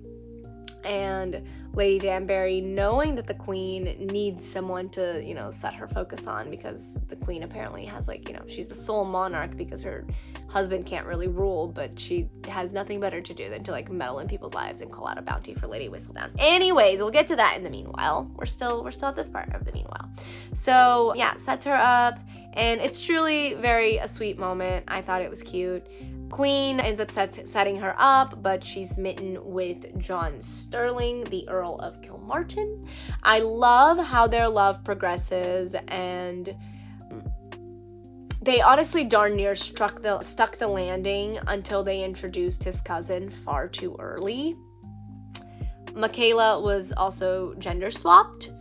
And Lady Danbury, knowing that the queen needs someone to, set her focus on, because the queen apparently has she's the sole monarch because her husband can't really rule, but she has nothing better to do than to meddle in people's lives and call out a bounty for Lady Whistledown. Anyways, we'll get to that in the meanwhile. We're still at this part of the meanwhile. So yeah, sets her up, and it's truly a sweet moment. I thought it was cute. Queen ends up setting her up, but she's smitten with John Sterling, the Earl of Kilmartin. I love how their love progresses, and they honestly darn near stuck the landing until they introduced his cousin far too early. Michaela was also gender swapped.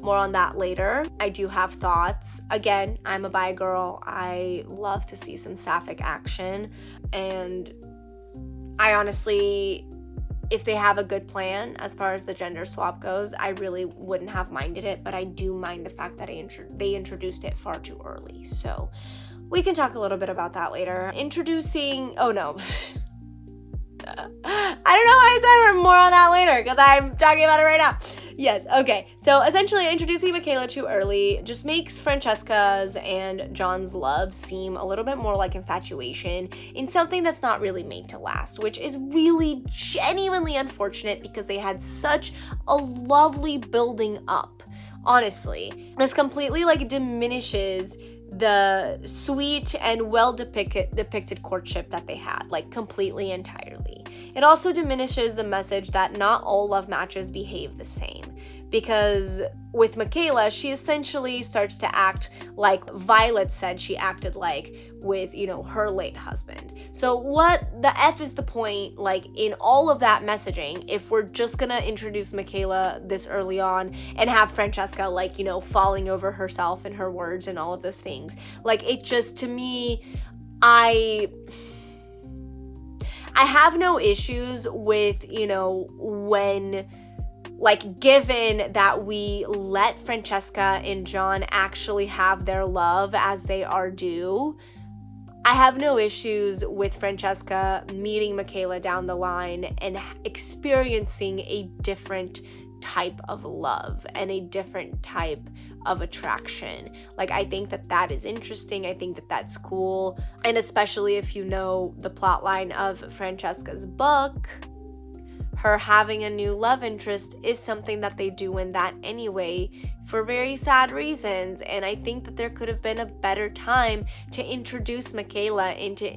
More on that later. I do have thoughts. Again, I'm a bi girl. I love to see some sapphic action. And I honestly if they have a good plan as far as the gender swap goes, I really wouldn't have minded it, but I do mind the fact that they introduced it far too early. So we can talk a little bit about that later. Oh no. I don't know why I said more on that later, because I'm talking about it right now. Yes, okay. So essentially, introducing Michaela too early just makes Francesca's and John's love seem a little bit more like infatuation in something that's not really made to last, which is really genuinely unfortunate because they had such a lovely building up. Honestly, this completely diminishes the sweet and well depicted courtship that they had, completely entirely. It also diminishes the message that not all love matches behave the same, because with Michaela, she essentially starts to act like Violet said she acted like with, her late husband. So what the F is the point, in all of that messaging, if we're just gonna introduce Michaela this early on and have Francesca, falling over herself and her words and all of those things? It just, to me, I have no issues with, when, given that we let Francesca and John actually have their love as they are due, I have no issues with Francesca meeting Michaela down the line and experiencing a different type of love and a different type of attraction. I think that is interesting. I think that's cool. And especially if you know the plot line of Francesca's book, her having a new love interest is something that they do in that anyway for very sad reasons. And I think that there could have been a better time to introduce Michaela into,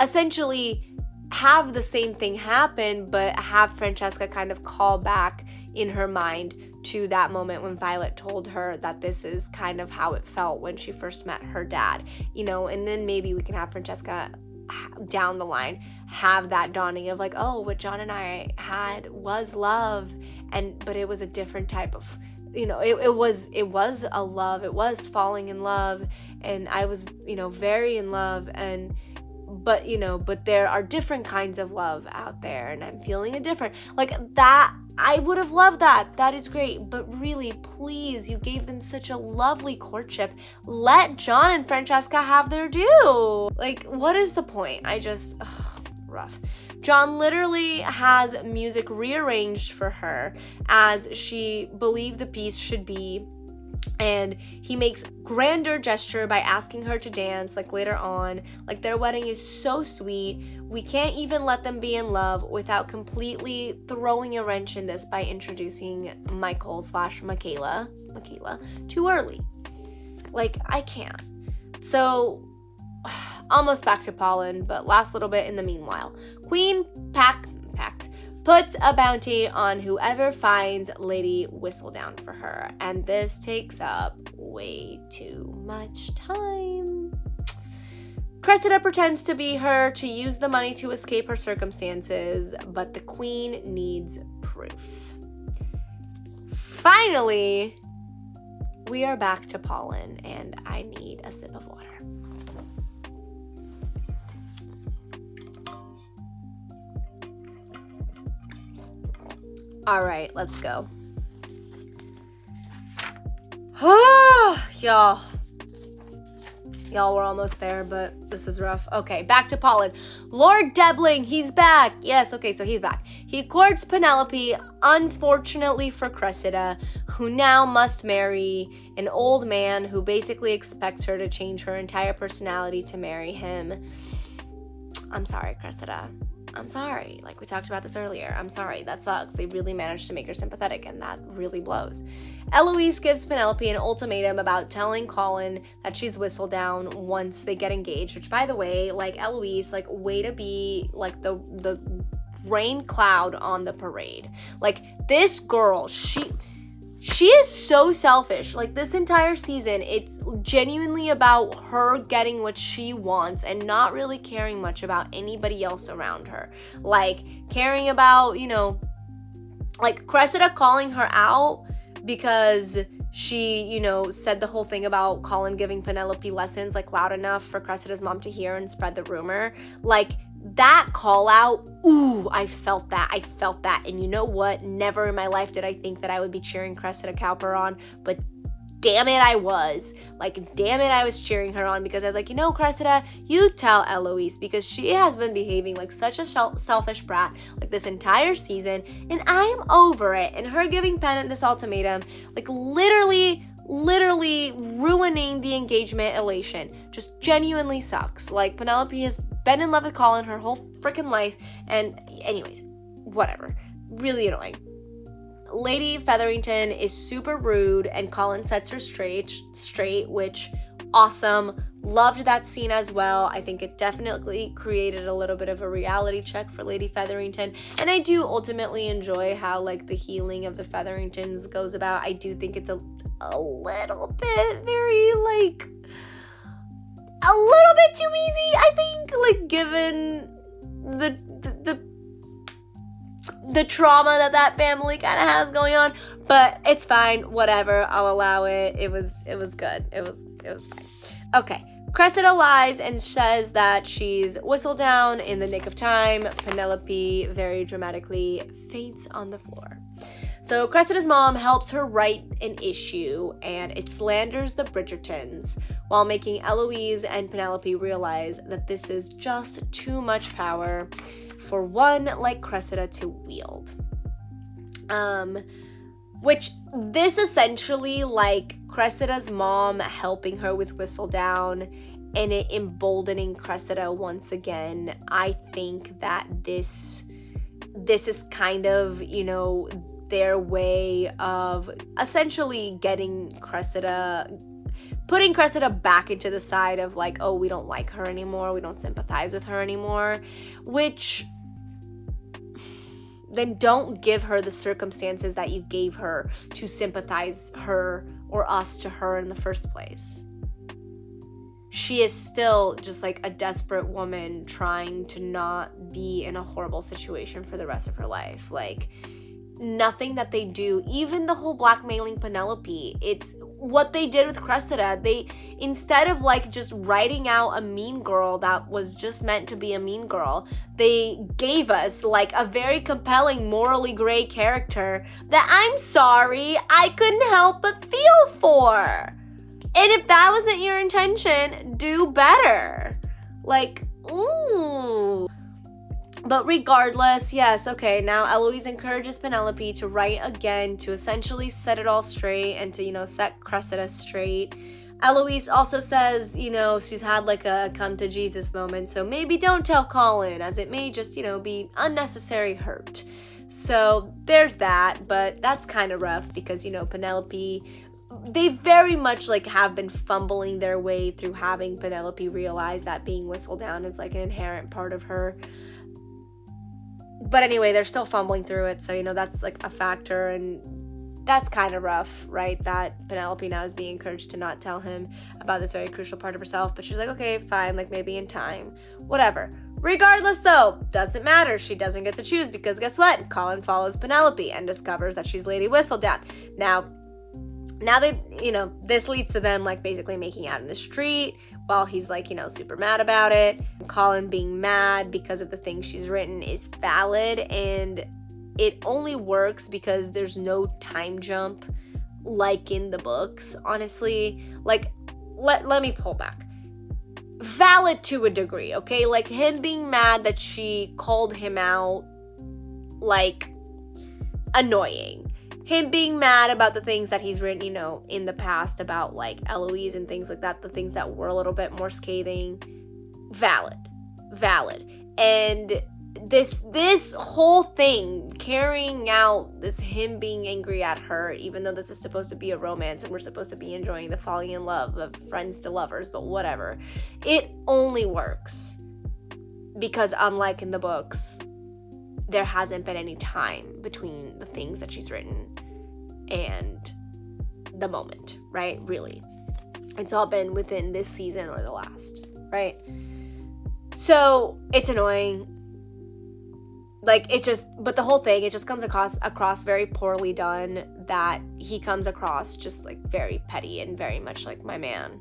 essentially have the same thing happen, but have Francesca kind of call back in her mind to that moment when Violet told her that this is kind of how it felt when she first met her dad, and then maybe we can have Francesca down the line have that dawning of what John and I had was love, but it was a different type of, it was a love, it was falling in love, and I was, very in love, but there are different kinds of love out there, and I'm feeling a different, that. I would have loved that. That is great. But really, please, you gave them such a lovely courtship. Let John and Francesca have their due. What is the point? Rough. John literally has music rearranged for her as she believed the piece should be. And he makes grander gesture by asking her to dance later on. Their wedding is so sweet. We can't even let them be in love without completely throwing a wrench in this by introducing Michaela too early. I can't. So almost back to Pollen, but last little bit in the meanwhile. Queen puts a bounty on whoever finds Lady Whistledown for her, and this takes up way too much time. Cressida pretends to be her to use the money to escape her circumstances, but the Queen needs proof. Finally, we are back to Pollen, and I need a sip of water. All right, let's go. Y'all, we're almost there, but this is rough. Okay, back to Pollen. Lord Debling, he's back. Yes, okay, so he's back. He courts Penelope, unfortunately for Cressida, who now must marry an old man who basically expects her to change her entire personality to marry him. I'm sorry, Cressida. I'm sorry. We talked about this earlier. I'm sorry. That sucks. They really managed to make her sympathetic, and that really blows. Eloise gives Penelope an ultimatum about telling Colin that she's Whistledown once they get engaged, which, by the way, Eloise, way to be, the rain cloud on the parade. This girl, she is so selfish. This entire season, it's genuinely about her getting what she wants and not really caring much about anybody else around her. Caring about, Cressida calling her out because she, said the whole thing about Colin giving Penelope lessons, loud enough for Cressida's mom to hear and spread the rumor. that call out, ooh, I felt that. And you know what? Never in my life did I think that I would be cheering Cressida Cowper on, but damn it, I was. Like, damn it, I was cheering her on, because I was like, you know, Cressida, you tell Eloise, because she has been behaving like such a selfish brat like this entire season, and I am over it. And her giving Pennant this ultimatum, like literally ruining the engagement elation, just genuinely sucks. Like, Penelope has been in love with Colin her whole freaking life, and anyways, whatever. Really annoying. Lady Featherington is super rude, and Colin sets her straight, which, awesome. Loved that scene as well. I think it definitely created a little bit of a reality check for Lady Featherington, and I do ultimately enjoy how, like, the healing of the Featheringtons goes about. I do think it's a little bit very, like, a little bit too easy, I think, like, given the trauma that family kind of has going on, but it's fine, whatever, I'll allow it. It was good. It was fine. Okay, Cressida lies and says that she's whistled down in the nick of time. Penelope very dramatically faints on the floor. So Cressida's mom helps her write an issue, and it slanders the Bridgertons while making Eloise and Penelope realize that this is just too much power for one like Cressida to wield. Which this essentially, like, Cressida's mom helping her with Whistledown and it emboldening Cressida once again. I think that this is kind of, you know, their way of essentially getting Cressida, putting Cressida back into the side of, like, oh, we don't like her anymore, we don't sympathize with her anymore, which then don't give her the circumstances that you gave her to sympathize her or us to her in the first place. She is still just like a desperate woman trying to not be in a horrible situation for the rest of her life. Like, nothing that they do, even the whole blackmailing Penelope, it's what they did with Cressida. They, instead of like just writing out a mean girl that was just meant to be a mean girl, they gave us like a very compelling, morally gray character that, I'm sorry, I couldn't help but feel for. And if that wasn't your intention, do better. Like, ooh. But regardless, yes, okay, now Eloise encourages Penelope to write again to essentially set it all straight and to, you know, set Cressida straight. Eloise also says, you know, she's had like a come to Jesus moment, so maybe don't tell Colin, as it may just, you know, be unnecessary hurt. So there's that, but that's kind of rough because, you know, Penelope, they very much like have been fumbling their way through having Penelope realize that being whistled down is like an inherent part of her. But anyway, they're still fumbling through it, so, you know, that's like a factor, and that's kind of rough, right? That Penelope now is being encouraged to not tell him about this very crucial part of herself, but she's like, okay, fine, like maybe in time, whatever. Regardless, though, doesn't matter. She doesn't get to choose because guess what? Colin follows Penelope and discovers that she's Lady Whistledown. Now they, you know, this leads to them like basically making out in the street while he's like, you know, super mad about it. Colin being mad because of the things she's written is valid, and it only works because there's no time jump like in the books, honestly. Like, let me pull back. Valid to a degree, okay? Like, him being mad that she called him out, like, annoying. Him being mad about the things that he's written, you know, in the past about, like, Eloise and things like that, the things that were a little bit more scathing, valid. And this whole thing, carrying out this him being angry at her, even though this is supposed to be a romance and we're supposed to be enjoying the falling in love of friends to lovers, but whatever, it only works because, unlike in the books, there hasn't been any time between the things that she's written and the moment, right? Really. It's all been within this season or the last, right? So it's annoying. Like, it just, but the whole thing, it just comes across very poorly done, that he comes across just like very petty and very much like, my man,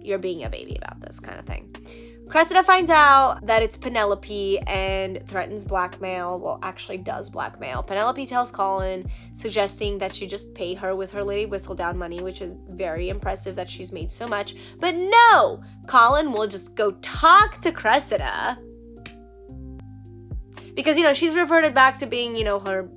you're being a baby about this kind of thing. Cressida finds out that it's Penelope and threatens blackmail. Well, actually does blackmail. Penelope tells Colin, suggesting that she just pay her with her Lady Whistledown money, which is very impressive that she's made so much. But no! Colin will just go talk to Cressida. Because, she's reverted back to being, her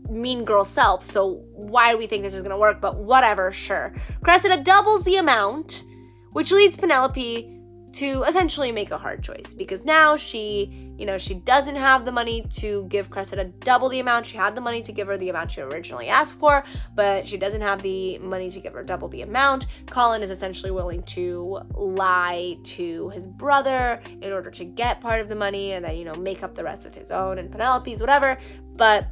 mean girl self. So why do we think this is going to work? But whatever, sure. Cressida doubles the amount, which leads Penelope to essentially make a hard choice, because now she doesn't have the money to give Cressida double the amount. She had the money to give her the amount she originally asked for, but she doesn't have the money to give her double the amount. Colin is essentially willing to lie to his brother in order to get part of the money and then, make up the rest with his own and Penelope's, whatever. But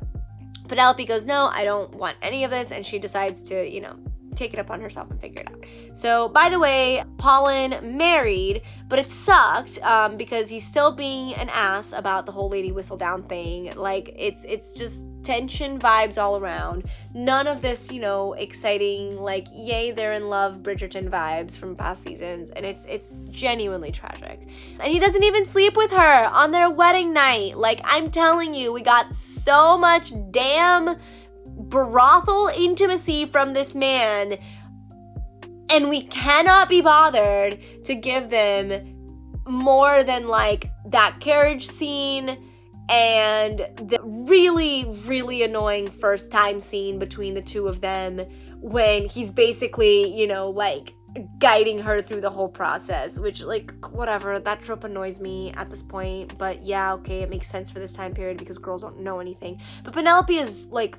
Penelope goes, no, I don't want any of this, and she decides to, take it upon herself and figure it out. So, by the way, Paulin married, but it sucked because he's still being an ass about the whole Lady Whistledown thing. Like, it's just tension vibes all around. None of this, exciting, like, yay, they're in love Bridgerton vibes from past seasons, and it's genuinely tragic. And he doesn't even sleep with her on their wedding night. Like, I'm telling you, we got so much damn brothel intimacy from this man, and we cannot be bothered to give them more than like that carriage scene and the really, really annoying first time scene between the two of them when he's basically, like guiding her through the whole process, which, like, whatever, that trope annoys me at this point. But yeah, okay, it makes sense for this time period because girls don't know anything. But Penelope is like,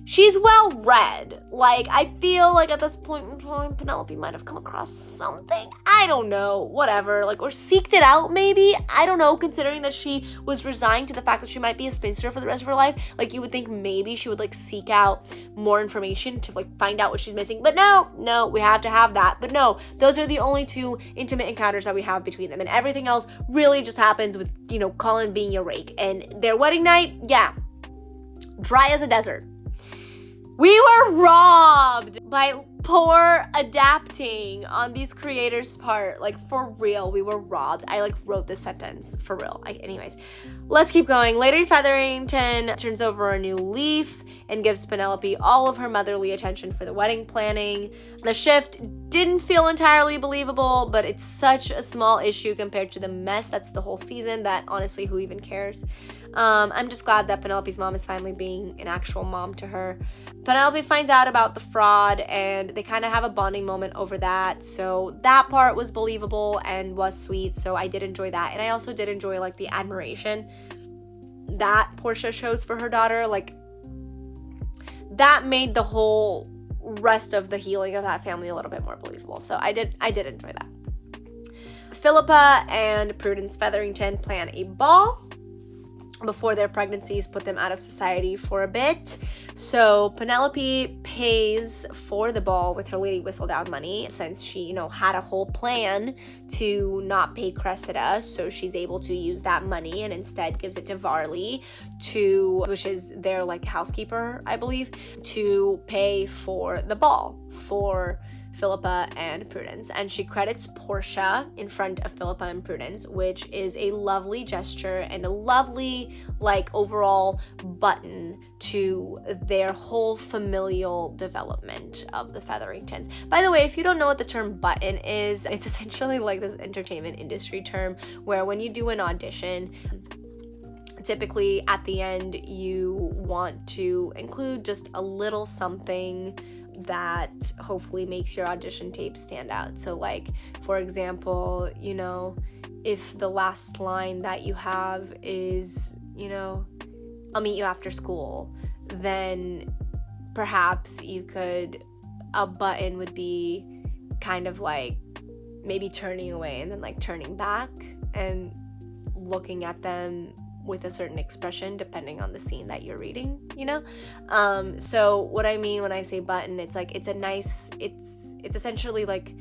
she's well read. Like, I feel like at this point in time, Penelope might have come across something. I don't know. Whatever. Like, or seeked it out, maybe. I don't know, considering that she was resigned to the fact that she might be a spinster for the rest of her life. Like, you would think maybe she would, like, seek out more information to, like, find out what she's missing. But no, we have to have that. But no, those are the only two intimate encounters that we have between them. And everything else really just happens with, Colin being a rake. And their wedding night, yeah, dry as a desert. We were robbed by poor adapting on these creators' part. Like, for real, we were robbed. I, like, wrote this sentence. For real. Anyways, let's keep going. Lady Featherington turns over a new leaf and gives Penelope all of her motherly attention for the wedding planning. The shift didn't feel entirely believable, but it's such a small issue compared to the mess that's the whole season that, honestly, who even cares? I'm just glad that Penelope's mom is finally being an actual mom to her. Penelope finds out about the fraud, and they kind of have a bonding moment over that. So that part was believable and was sweet. So I did enjoy that. And I also did enjoy, like, the admiration that Portia shows for her daughter. Like, that made the whole rest of the healing of that family a little bit more believable. So I did enjoy that. Philippa and Prudence Featherington plan a ball before their pregnancies put them out of society for a bit. So Penelope pays for the ball with her Lady Whistledown money, since she, had a whole plan to not pay Cressida. So she's able to use that money and instead gives it to Varley, which is their, like, housekeeper, I believe, to pay for the ball for Philippa and Prudence. And she credits Portia in front of Philippa and Prudence, which is a lovely gesture and a lovely, like, overall button to their whole familial development of the Featheringtons. By the way, if you don't know what the term button is, it's essentially like this entertainment industry term where when you do an audition, typically at the end you want to include just a little something that hopefully makes your audition tape stand out. So, like, for example, if the last line that you have is, I'll meet you after school, then perhaps a button would be kind of like maybe turning away and then, like, turning back and looking at them with a certain expression depending on the scene that you're reading, so what I mean when I say button, it's like, it's essentially like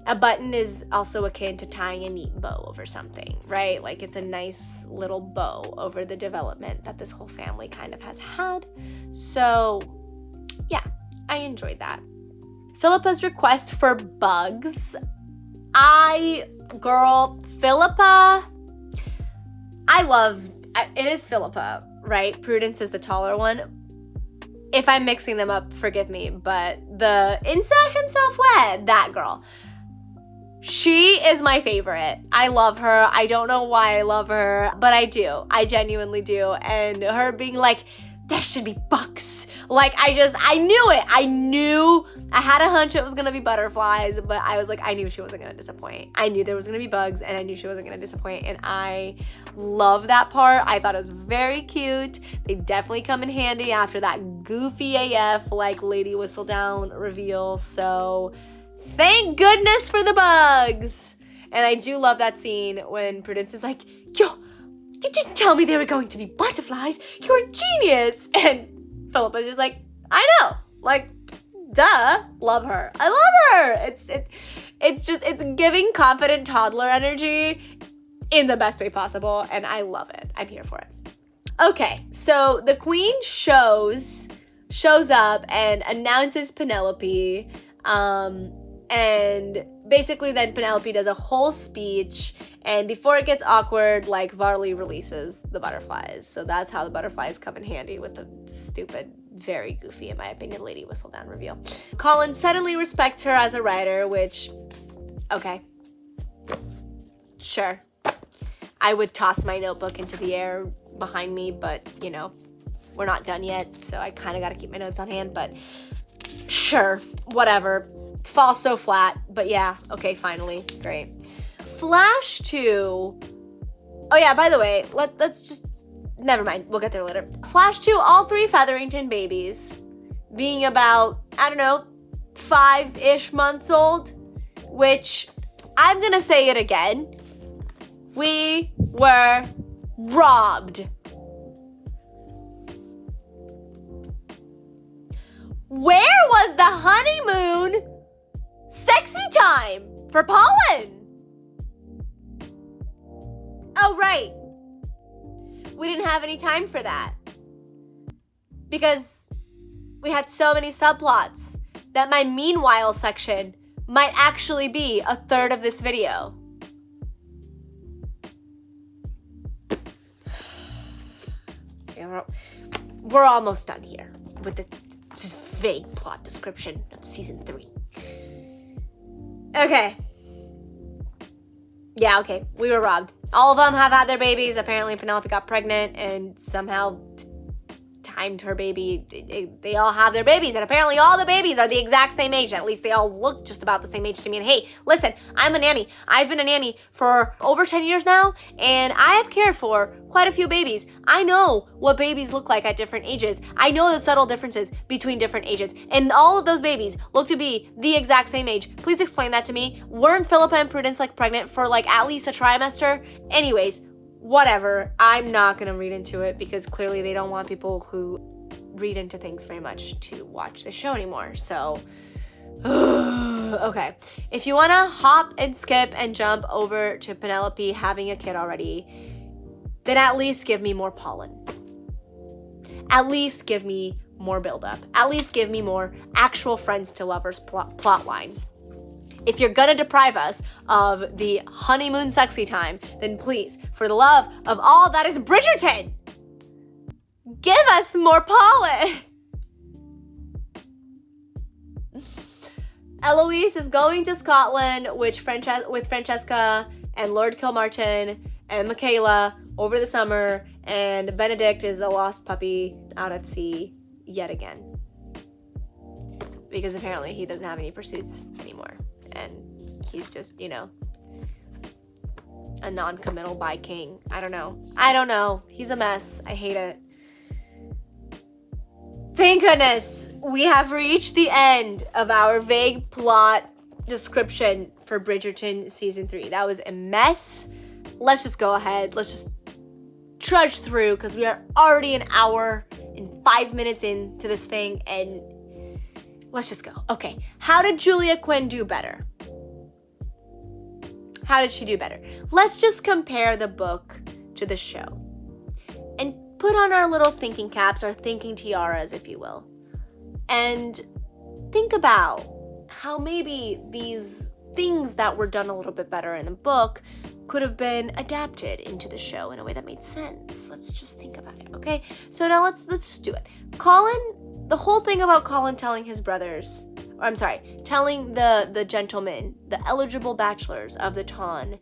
a button is also akin to tying a neat bow over something, right? Like, it's a nice little bow over the development that this whole family kind of has had. So yeah, I enjoyed that. Philippa's request for bugs, I girl, Philippa, it is Philippa, right? Prudence is the taller one. If I'm mixing them up, forgive me, but the inside himself wet, that girl. She is my favorite. I love her. I don't know why I love her, but I do. I genuinely do. And her being like, there should be bugs. Like, I knew it. I had a hunch it was gonna be butterflies, but I was like, I knew she wasn't gonna disappoint. I knew there was gonna be bugs, and I knew she wasn't gonna disappoint, and I love that part. I thought it was very cute. They definitely come in handy after that goofy AF, like, Lady Whistledown reveal, so thank goodness for the bugs. And I do love that scene when Prudence is like, yo, you didn't tell me they were going to be butterflies. You're a genius. And Philippa's just like, I know. Like, duh. Love her. I love her. It's giving confident toddler energy in the best way possible. And I love it. I'm here for it. Okay, so the queen shows up and announces Penelope. And basically then Penelope does a whole speech, and before it gets awkward, like, Varley releases the butterflies. So that's how the butterflies come in handy with the stupid, very goofy, in my opinion, Lady Whistledown reveal. Colin suddenly respects her as a writer, which, okay, sure. I would toss my notebook into the air behind me, but, you know, we're not done yet, so I kind of got to keep my notes on hand, but sure, whatever. Falls so flat, but yeah, okay, finally, great. Flash to, oh yeah, by the way, let's just, never mind, we'll get there later. Flash to all three Featherington babies being about, I don't know, 5-ish months old, which, I'm gonna say it again, we were robbed. Where was the honeymoon sexy time for Pollen? Oh, right. We didn't have any time for that. Because we had so many subplots that my meanwhile section might actually be a third of this video. Okay, we're almost done here with the just vague plot description of season 3. Okay. Yeah, okay. We were robbed. All of them have had their babies. Apparently Penelope got pregnant and somehow timed her baby. They all have their babies, and apparently all the babies are the exact same age. At least they all look just about the same age to me. And hey, listen, I'm a nanny. I've been a nanny for over 10 years now, and I have cared for quite a few babies. I know what babies look like at different ages. I know the subtle differences between different ages, and all of those babies look to be the exact same age. Please explain that to me. Weren't Philippa and Prudence like pregnant for like at least a trimester? Anyways, whatever. I'm not gonna read into it because clearly they don't want people who read into things very much to watch the show anymore. So, okay. If you wanna hop and skip and jump over to Penelope having a kid already, then at least give me more Pollen. At least give me more buildup. At least give me more actual friends to lovers plot line. If you're gonna deprive us of the honeymoon sexy time, then please, for the love of all that is Bridgerton, give us more Pollen. Eloise is going to Scotland with Francesca and Lord Kilmartin and Michaela over the summer, and Benedict is a lost puppy out at sea yet again. Because apparently he doesn't have any pursuits anymore. And he's just, you know, a non-committal bi king. I don't know. He's a mess. I hate it. Thank goodness we have reached the end of our vague plot description for Bridgerton season 3. That was a mess. Let's just go ahead. Let's just trudge through because we are already an hour and 5 minutes into this thing, and let's just go. Okay, how did Julia Quinn do better? How did she do better? Let's just compare the book to the show and put on our little thinking caps, our thinking tiaras, if you will, and think about how maybe these things that were done a little bit better in the book could have been adapted into the show in a way that made sense. Let's just think about it, okay? So now let's just do it. Colin, the whole thing about Colin telling his brothers, or I'm sorry, telling the gentlemen, the eligible bachelors of the Ton,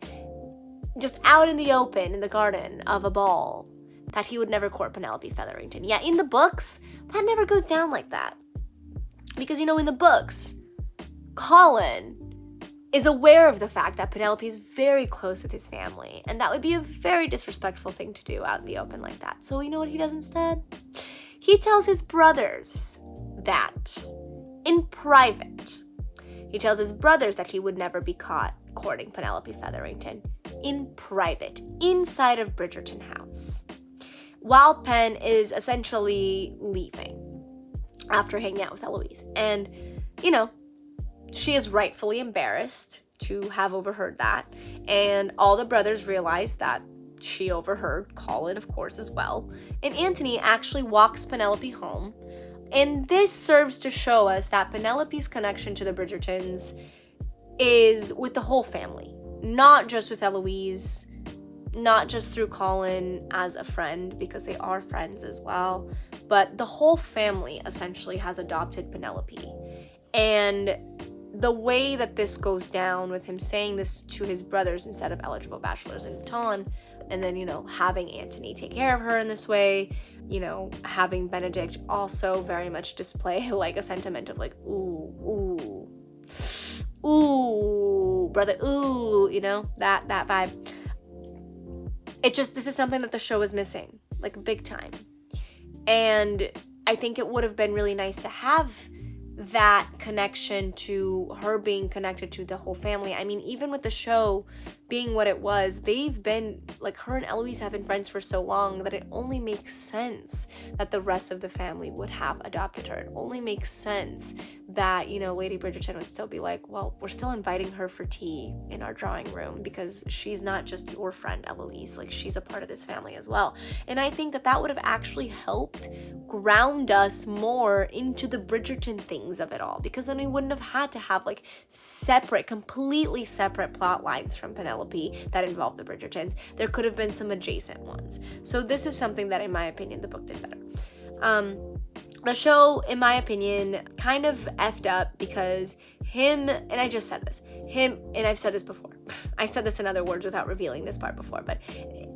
just out in the open, in the garden of a ball, that he would never court Penelope Featherington. Yeah, in the books, that never goes down like that. Because, in the books, Colin is aware of the fact that Penelope is very close with his family, and that would be a very disrespectful thing to do out in the open like that. So you know what he does instead? He tells his brothers that in private. He tells his brothers that he would never be caught courting Penelope Featherington in private, inside of Bridgerton house, while Pen is essentially leaving after hanging out with Eloise. And, she is rightfully embarrassed to have overheard that. And all the brothers realize that she overheard, Colin, of course, as well. And Antony actually walks Penelope home. And this serves to show us that Penelope's connection to the Bridgertons is with the whole family, not just with Eloise, not just through Colin as a friend, because they are friends as well, but the whole family essentially has adopted Penelope. And the way that this goes down with him saying this to his brothers instead of eligible bachelors in Ton, and then, having Antony take care of her in this way, having Benedict also very much display like a sentiment of like, ooh, brother, ooh, that vibe. This is something that the show is missing, like big time. And I think it would have been really nice to have that connection to her being connected to the whole family. I mean, even with the show being what it was, they've been, like, her and Eloise have been friends for so long that it only makes sense that the rest of the family would have adopted her. It only makes sense that, Lady Bridgerton would still be like, well, we're still inviting her for tea in our drawing room because she's not just your friend, Eloise. Like, she's a part of this family as well. And I think that would have actually helped ground us more into the Bridgerton things of it all, because then we wouldn't have had to have like completely separate plot lines from Penelope that involved the Bridgertons. There could have been some adjacent ones. So this is something that, in my opinion, the book did better. The show, in my opinion, kind of effed up because and I just said this, and I've said this before. I said this in other words without revealing this part before, but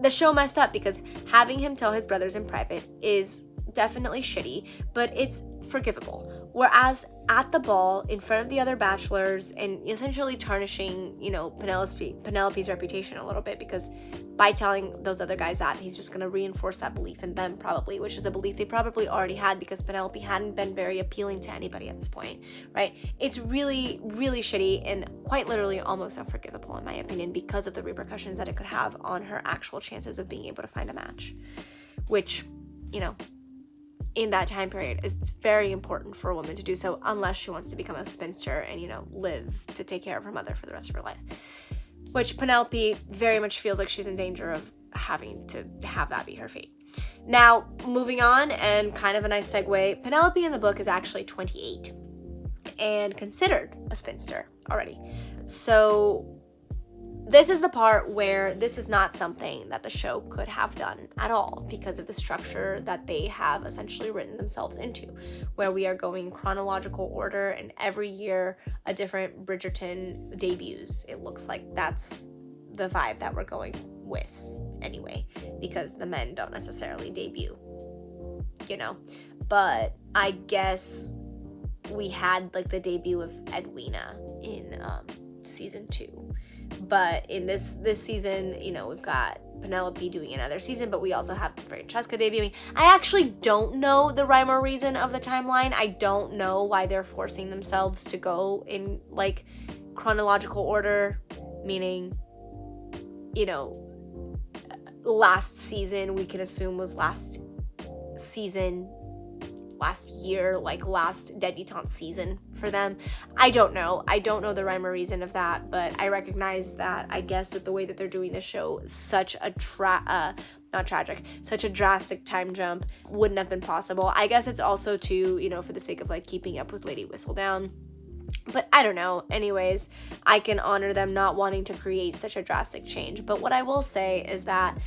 the show messed up because having him tell his brothers in private is definitely shitty, but it's forgivable. Whereas at the ball, in front of the other bachelors, and essentially tarnishing, Penelope's reputation a little bit, because by telling those other guys that, he's just going to reinforce that belief in them probably, which is a belief they probably already had because Penelope hadn't been very appealing to anybody at this point, right? It's really, really shitty and quite literally almost unforgivable in my opinion because of the repercussions that it could have on her actual chances of being able to find a match, which, in that time period, it's very important for a woman to do so unless she wants to become a spinster and, live to take care of her mother for the rest of her life. Which Penelope very much feels like she's in danger of having to have that be her fate. Now, moving on, and kind of a nice segue, Penelope in the book is actually 28 and considered a spinster already. So this is the part where this is not something that the show could have done at all because of the structure that they have essentially written themselves into, where we are going chronological order and every year a different Bridgerton debuts. It looks like that's the vibe that we're going with anyway, because the men don't necessarily debut, But I guess we had like the debut of Edwina in season 2. But in this season, we've got Penelope doing another season, but we also have Francesca debuting. I actually don't know the rhyme or reason of the timeline. I don't know why they're forcing themselves to go in like chronological order, meaning, last season we can assume was last season, last year, like last debutante season for them. I don't know the rhyme or reason of that, but I recognize that, I guess, with the way that they're doing the show, such a such a drastic time jump wouldn't have been possible. I guess it's also to, for the sake of like keeping up with Lady Whistledown, But I don't know. Anyways, I can honor them not wanting to create such a drastic change. But what I will say is that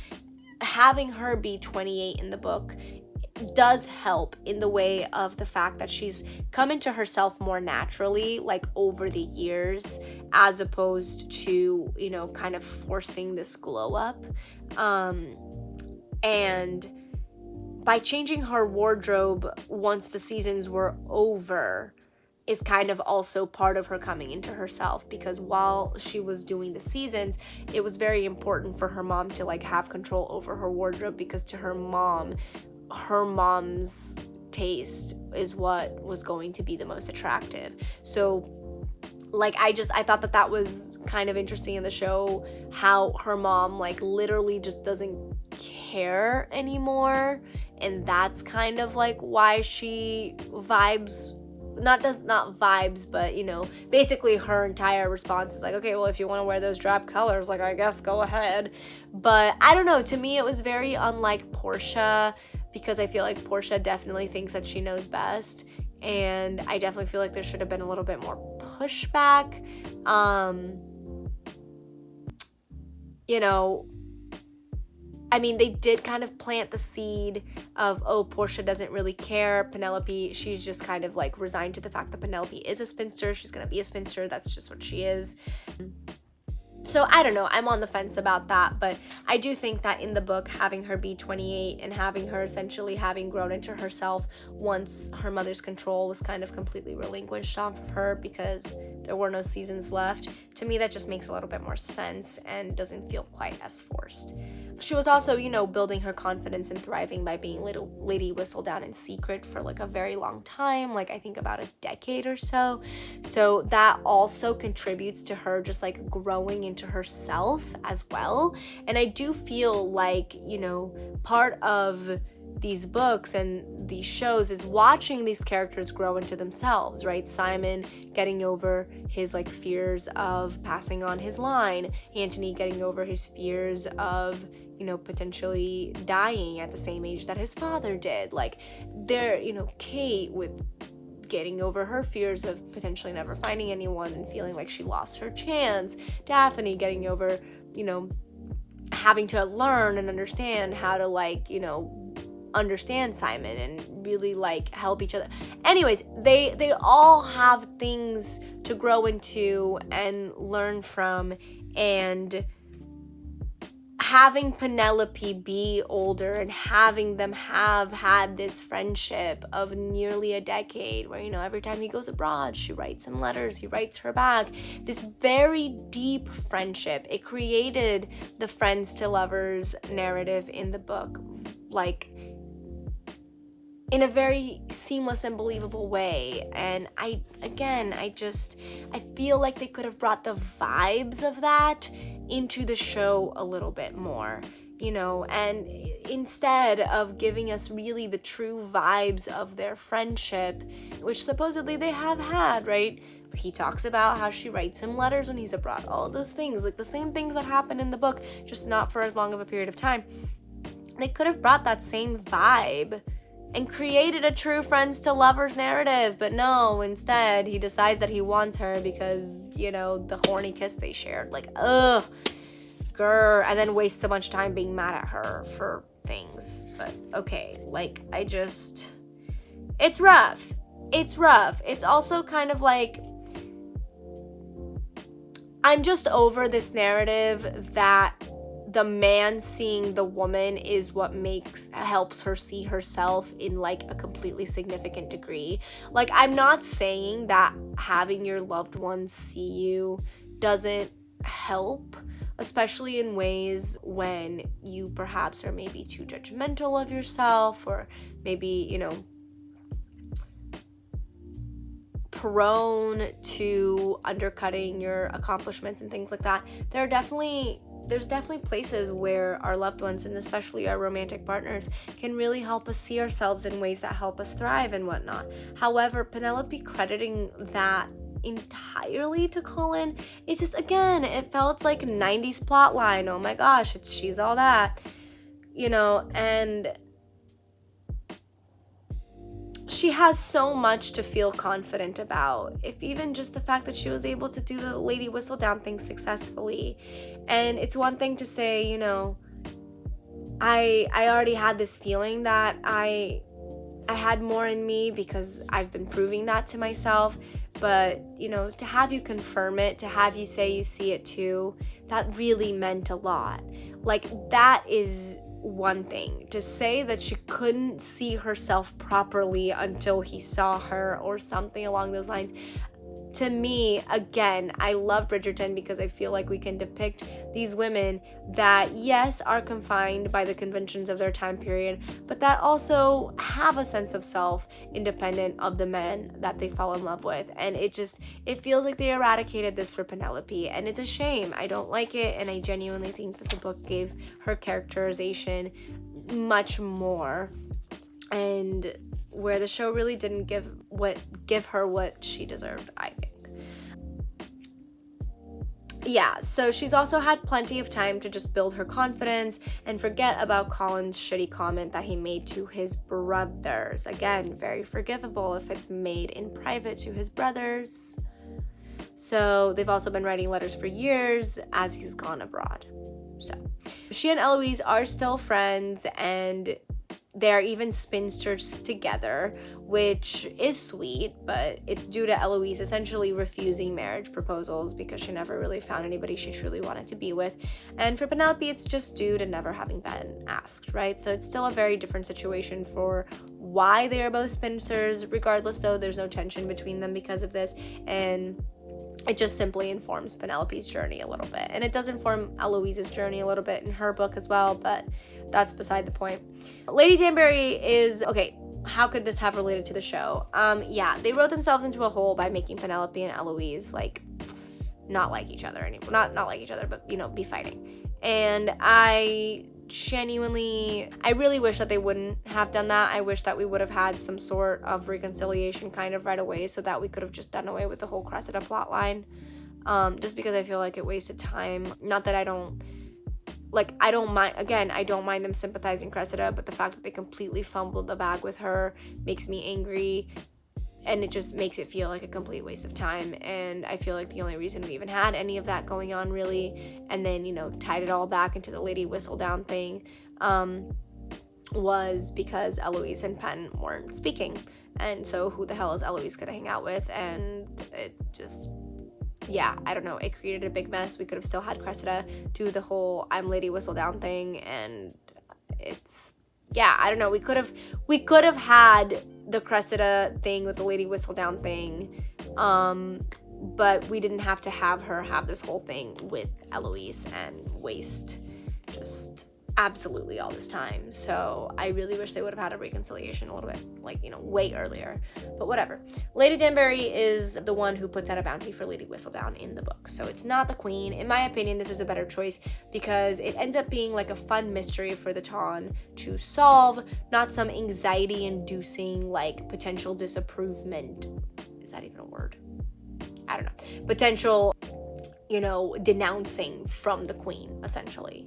having her be 28 in the book does help in the way of the fact that she's come into herself more naturally, like over the years, as opposed to, you know, kind of forcing this glow up. And by changing her wardrobe once the seasons were over is kind of also part of her coming into herself, because while she was doing the seasons, it was very important for her mom to like have control over her wardrobe, because to her mom's taste is what was going to be the most attractive. So like I thought that was kind of interesting in the show, how her mom like literally just doesn't care anymore, and that's kind of like why she vibes, not vibes, but, you know, basically her entire response is like, okay, well, if you want to wear those drab colors, like, I guess go ahead. But I don't know, to me it was very unlike Portia, because I feel like Portia definitely thinks that she knows best, and I definitely feel like there should have been a little bit more pushback. You know, I mean, they did kind of plant the seed of, oh, Portia doesn't really care. Penelope, she's just kind of like resigned to the fact that Penelope is a spinster. She's going to be a spinster. That's just what she is. So I don't know, I'm on the fence about that, but I do think that in the book, having her be 28 and having her essentially having grown into herself once her mother's control was kind of completely relinquished off of her because there were no seasons left, to me that just makes a little bit more sense and doesn't feel quite as forced. She was also, you know, building her confidence and thriving by being Lady Whistledown in secret for like a very long time, like I think about a decade or so. So that also contributes to her just like growing into herself as well. And I do feel like, you know, part of these books and these shows is watching these characters grow into themselves, right? Simon getting over his like fears of passing on his line, Anthony getting over his fears of, you know, potentially dying at the same age that his father did. Like they're, you know, Kate with getting over her fears of potentially never finding anyone and feeling like she lost her chance, Daphne getting over, you know, having to learn and understand how to like, you know, understand Simon and really like help each other. Anyways, they all have things to grow into and learn from, and having Penelope be older and having them have had this friendship of nearly a decade where, you know, every time he goes abroad, she writes him letters, he writes her back. This very deep friendship. It created the friends to lovers narrative in the book, like in a very seamless and believable way. And I feel like they could have brought the vibes of that into the show a little bit more, you know, and instead of giving us really the true vibes of their friendship, which supposedly they have had, right? He talks about how she writes him letters when he's abroad, all those things, like the same things that happen in the book, just not for as long of a period of time. They could have brought that same vibe and created a true friends to lovers narrative, but no, instead he decides that he wants her because, you know, the horny kiss they shared, like, ugh, grr, and then wastes a bunch of time being mad at her for things. But okay, like, it's rough. It's also kind of like, I'm just over this narrative that the man seeing the woman is what helps her see herself in like a completely significant degree. Like, I'm not saying that having your loved ones see you doesn't help, especially in ways when you perhaps are maybe too judgmental of yourself, or maybe, you know, prone to undercutting your accomplishments and things like that. There's definitely places where our loved ones, and especially our romantic partners, can really help us see ourselves in ways that help us thrive and whatnot. However, Penelope crediting that entirely to Colin, it's just, again, it felt like 90s plotline. Oh my gosh, she's all that, you know. And she has so much to feel confident about. If even just the fact that she was able to do the Lady Whistledown thing successfully. And it's one thing to say, you know, I already had this feeling that I had more in me because I've been proving that to myself. But, you know, to have you confirm it, to have you say you see it too, that really meant a lot. Like, that is one thing. To say that she couldn't see herself properly until he saw her or something along those lines. To me, again, I love Bridgerton because I feel like we can depict these women that, yes, are confined by the conventions of their time period, but that also have a sense of self independent of the men that they fall in love with. And it feels like they eradicated this for Penelope, and it's a shame. I don't like it, and I genuinely think that the book gave her characterization much more, and where the show really didn't give her what she deserved, I think. Yeah, so she's also had plenty of time to just build her confidence and forget about Colin's shitty comment that he made to his brothers. Again, very forgivable if it's made in private to his brothers. So they've also been writing letters for years as he's gone abroad. So she and Eloise are still friends, and they're even spinsters together, which is sweet, but it's due to Eloise essentially refusing marriage proposals because she never really found anybody she truly wanted to be with. And for Penelope, it's just due to never having been asked, right? So it's still a very different situation for why they are both spinsters. Regardless, though, there's no tension between them because of this, and it just simply informs Penelope's journey a little bit. And it does inform Eloise's journey a little bit in her book as well, but that's beside the point. Lady Danbury is, okay, how could this have related to the show? Yeah, they wrote themselves into a hole by making Penelope and Eloise, like, not like each other anymore. Not like each other, but, you know, be fighting. And I really wish that they wouldn't have done that. I wish that we would have had some sort of reconciliation kind of right away, so that we could have just done away with the whole Cressida plot line. Just because I feel like it wasted time. Not that I don't mind them sympathizing Cressida, but the fact that they completely fumbled the bag with her makes me angry, and it just makes it feel like a complete waste of time. And I feel like the only reason we even had any of that going on, really, and then, you know, tied it all back into the Lady Whistledown thing, was because Eloise and Penn weren't speaking. And so who the hell is Eloise gonna hang out with? And it just, yeah, I don't know. It created a big mess. We could have still had Cressida do the whole I'm Lady Whistledown thing, and it's, yeah, I don't know. We could have had the Cressida thing with the Lady Whistledown thing, but we didn't have to have her have this whole thing with Eloise and waste just absolutely all this time. So I really wish they would have had a reconciliation a little bit, like, you know, way earlier, but whatever. Lady Danbury is the one who puts out a bounty for Lady Whistledown in the book, so it's not the queen. In my opinion, this is a better choice because it ends up being like a fun mystery for the Ton to solve, not some anxiety-inducing, like, potential disapproval. Is that even a word? I don't know. Potential, you know, denouncing from the queen, essentially.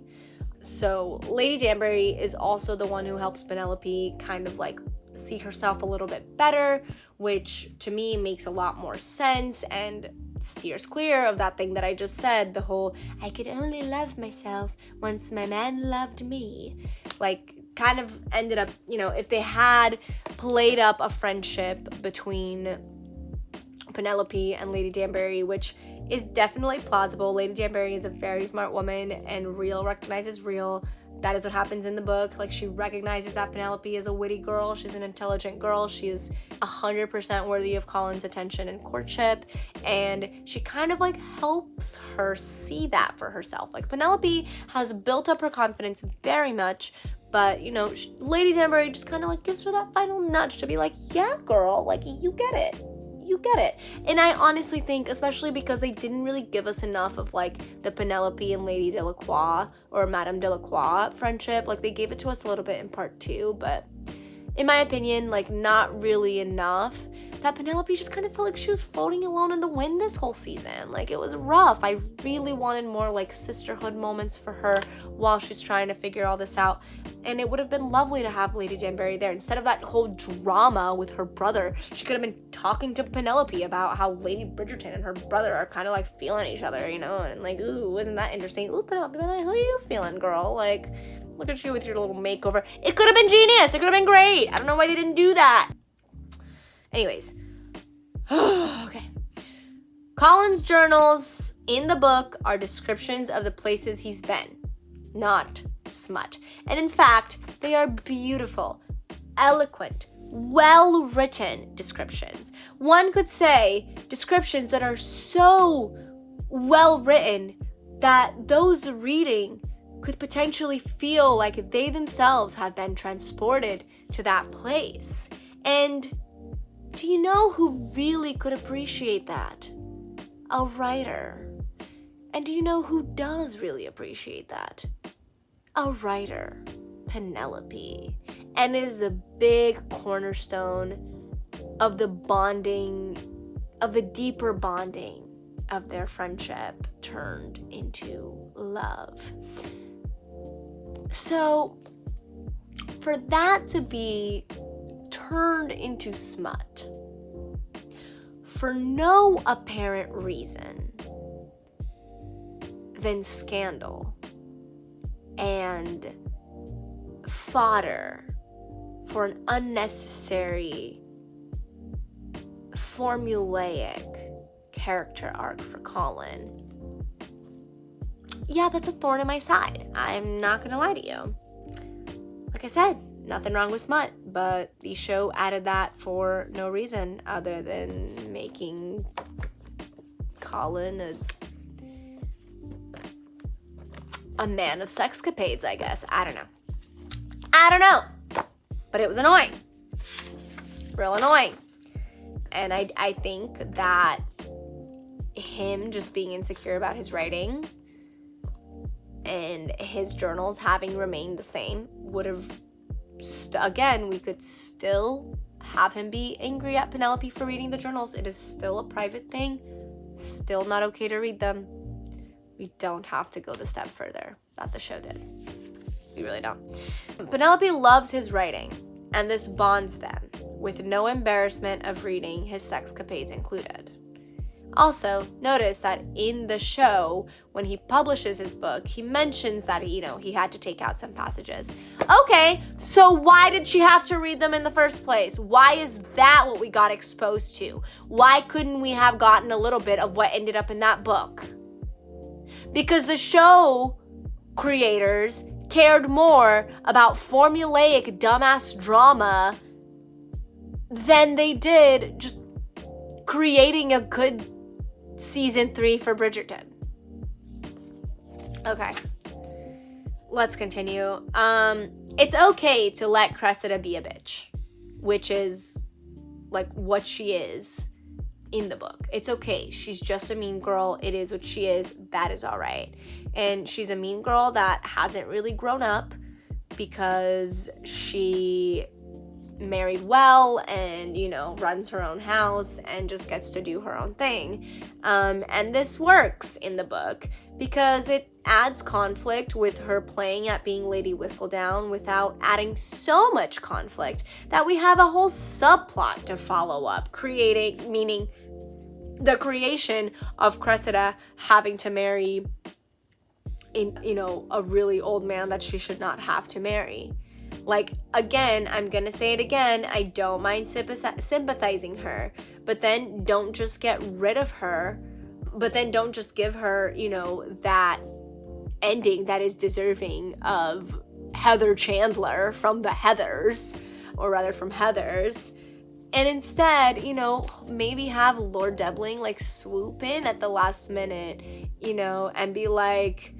So Lady Danbury is also the one who helps Penelope kind of like see herself a little bit better, which to me makes a lot more sense and steers clear of that thing that I just said, the whole I could only love myself once my man loved me. Like, kind of ended up, you know, if they had played up a friendship between Penelope and Lady Danbury, which is definitely plausible. Lady Danbury is a very smart woman, and real recognizes real. That is what happens in the book. Like, she recognizes that Penelope is a witty girl. She's an intelligent girl. She is 100% worthy of Colin's attention and courtship, and she kind of like helps her see that for herself. Like, Penelope has built up her confidence very much, but, you know, Lady Danbury just kind of like gives her that final nudge to be like, yeah, girl, like, you get it. You get it. And I honestly think, especially because they didn't really give us enough of like the Penelope and Lady Delacroix or Madame Delacroix friendship, like they gave it to us a little bit in part 2, but in my opinion, like not really enough. that Penelope just kind of felt like she was floating alone in the wind this whole season. Like, it was rough. I really wanted more, like, sisterhood moments for her while she's trying to figure all this out. And it would have been lovely to have Lady Danbury there. Instead of that whole drama with her brother, she could have been talking to Penelope about how Lady Bridgerton and her brother are kind of, like, feeling each other, you know? And, like, ooh, isn't that interesting? Ooh, Penelope, who are you feeling, girl? Like, look at you with your little makeover. It could have been genius. It could have been great. I don't know why they didn't do that. Anyways. Okay. Colin's journals in the book are descriptions of the places he's been, not smut. And in fact, they are beautiful, eloquent, well-written descriptions. One could say descriptions that are so well-written that those reading could potentially feel like they themselves have been transported to that place. And do you know who really could appreciate that? A writer. And do you know who does really appreciate that? A writer. Penelope. And it is a big cornerstone of the bonding, of the deeper bonding of their friendship turned into love. So, for that to be turned into smut, for no apparent reason than scandal and fodder for an unnecessary, formulaic character arc for Colin. Yeah, that's a thorn in my side. I'm not gonna lie to you. Like I said, nothing wrong with smut, but the show added that for no reason other than making Colin a man of sexcapades, I guess. I don't know. But it was annoying. Real annoying. And I think that him just being insecure about his writing and his journals having remained the same would have, again, we could still have him be angry at Penelope for reading the journals. It is still a private thing. Still not okay to read them. We don't have to go the step further that the show did. We really don't. Penelope loves his writing, and this bonds them, with no embarrassment of reading his sexcapades included. Also, notice that in the show, when he publishes his book, he mentions that, he had to take out some passages. Okay, so why did she have to read them in the first place? Why is that what we got exposed to? Why couldn't we have gotten a little bit of what ended up in that book? Because the show creators cared more about formulaic dumbass drama than they did just creating a good season 3 for Bridgerton. Okay, let's continue. It's okay to let Cressida be a bitch, which is like what she is in the book. It's okay. She's just a mean girl. It is what she is. That is all right. And she's a mean girl that hasn't really grown up because she married well and, runs her own house and just gets to do her own thing. And this works in the book because it adds conflict with her playing at being Lady Whistledown without adding so much conflict that we have a whole subplot to follow up, meaning the creation of Cressida having to marry a really old man that she should not have to marry. Like, again, I'm gonna say it again, I don't mind sympathizing her, but then don't just get rid of her, but then don't just give her, that ending that is deserving of Heather Chandler from the Heathers, or rather from Heathers, and instead, maybe have Lord Debling, swoop in at the last minute, and be like,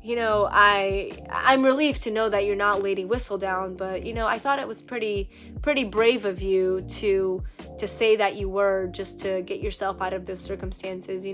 I'm relieved to know that you're not Lady Whistledown, but, I thought it was pretty brave of you to say that you were, just to get yourself out of those circumstances,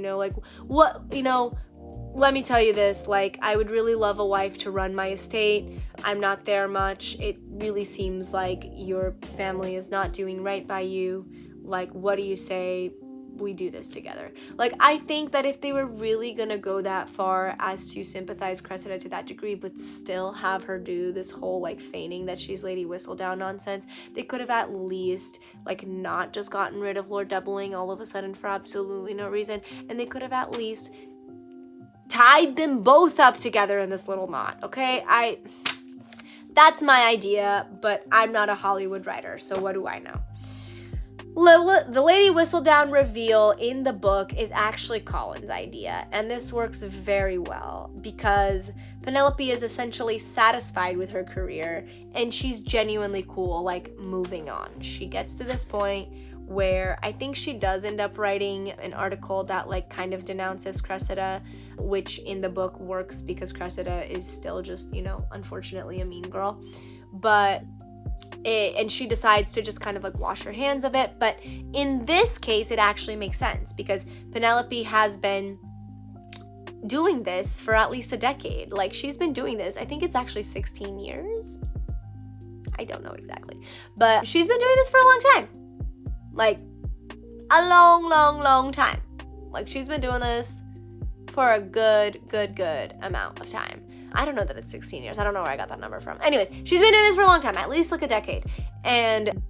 let me tell you this, I would really love a wife to run my estate. I'm not there much. It really seems like your family is not doing right by you. like, what do you say we do this together? Like, I think that if they were really gonna go that far as to sympathize Cressida to that degree, but still have her do this whole, like, feigning that she's Lady Whistledown nonsense, they could have at least, like, not just gotten rid of Lord Doubling all of a sudden for absolutely no reason, and they could have at least tied them both up together in this little knot, okay? That's my idea, but I'm not a Hollywood writer, so what do I know? The Lady Whistledown reveal in the book is actually Colin's idea, and this works very well because Penelope is essentially satisfied with her career, and she's genuinely cool, like, moving on. She gets to this point where I think she does end up writing an article that, like, kind of denounces Cressida, which in the book works because Cressida is still just, you know, unfortunately a mean girl. And she decides to just kind of, like, wash her hands of it. But in this case, it actually makes sense because Penelope has been doing this for at least a decade. Like, she's been doing this, I think it's actually 16 years. I don't know exactly. But she's been doing this for a long time. Like, a long time. Like, she's been doing this for a good amount of time. I don't know that it's 16 years. I don't know where I got that number from. Anyways, she's been doing this for a long time, at least like a decade. And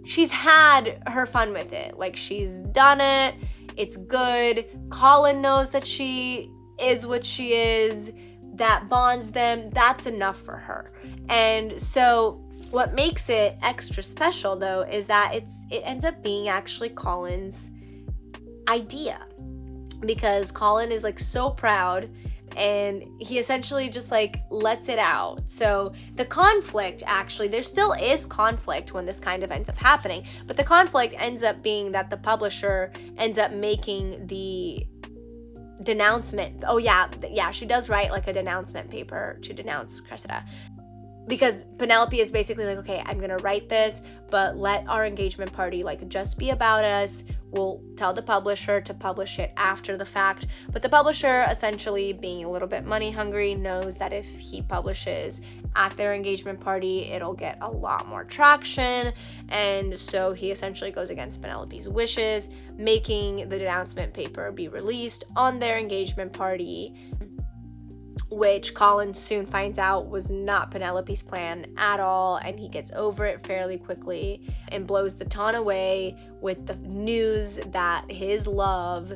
she's had her fun with it. Like, she's done it. It's good. Colin knows that she is what she is. That bonds them. That's enough for her. And so what makes it extra special, though, is that it ends up being actually Colin's idea. Because Colin is, like, so proud, and he essentially just, like, lets it out. So the conflict, actually, there still is conflict when this kind of ends up happening, but the conflict ends up being that the publisher ends up making the denouncement. Oh yeah, she does write, like, a denouncement paper to denounce Cressida. Because Penelope is basically like, okay, I'm gonna write this, but let our engagement party, like, just be about us. We'll tell the publisher to publish it after the fact. But the publisher, essentially being a little bit money hungry, knows that if he publishes at their engagement party, it'll get a lot more traction. And so he essentially goes against Penelope's wishes, making the denouncement paper be released on their engagement party, which Colin soon finds out was not Penelope's plan at all, and he gets over it fairly quickly and blows the ton away with the news that his love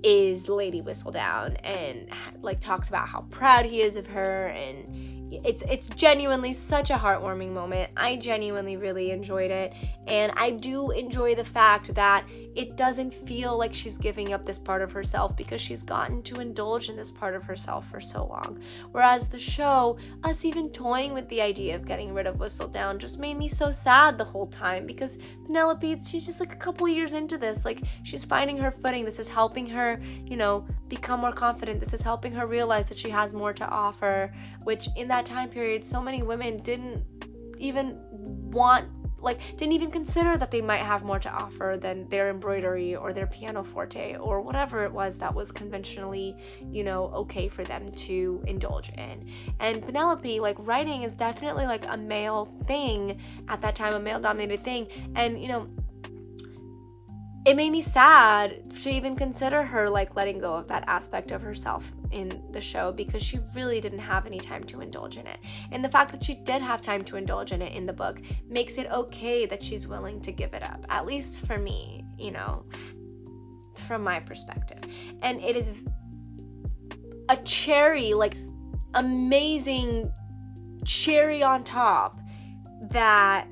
is Lady Whistledown, and, like, talks about how proud he is of her, and it's genuinely such a heartwarming moment. I genuinely really enjoyed it, and I do enjoy the fact that it doesn't feel like she's giving up this part of herself because she's gotten to indulge in this part of herself for so long. Whereas the show, us even toying with the idea of getting rid of Whistledown just made me so sad the whole time because Penelope, she's just, like, a couple years into this. Like, she's finding her footing. This is helping her, you know, become more confident. This is helping her realize that she has more to offer, which in that time period, so many women didn't even consider that they might have more to offer than their embroidery or their pianoforte or whatever it was that was conventionally, you know, okay for them to indulge in. And Penelope, like, writing is definitely, like, a male thing at that time, a male-dominated thing. And, you know, it made me sad to even consider her, like, letting go of that aspect of herself in the show because she really didn't have any time to indulge in it. And the fact that she did have time to indulge in it in the book makes it okay that she's willing to give it up, at least for me, you know, from my perspective. And it is a cherry, like, amazing cherry on top that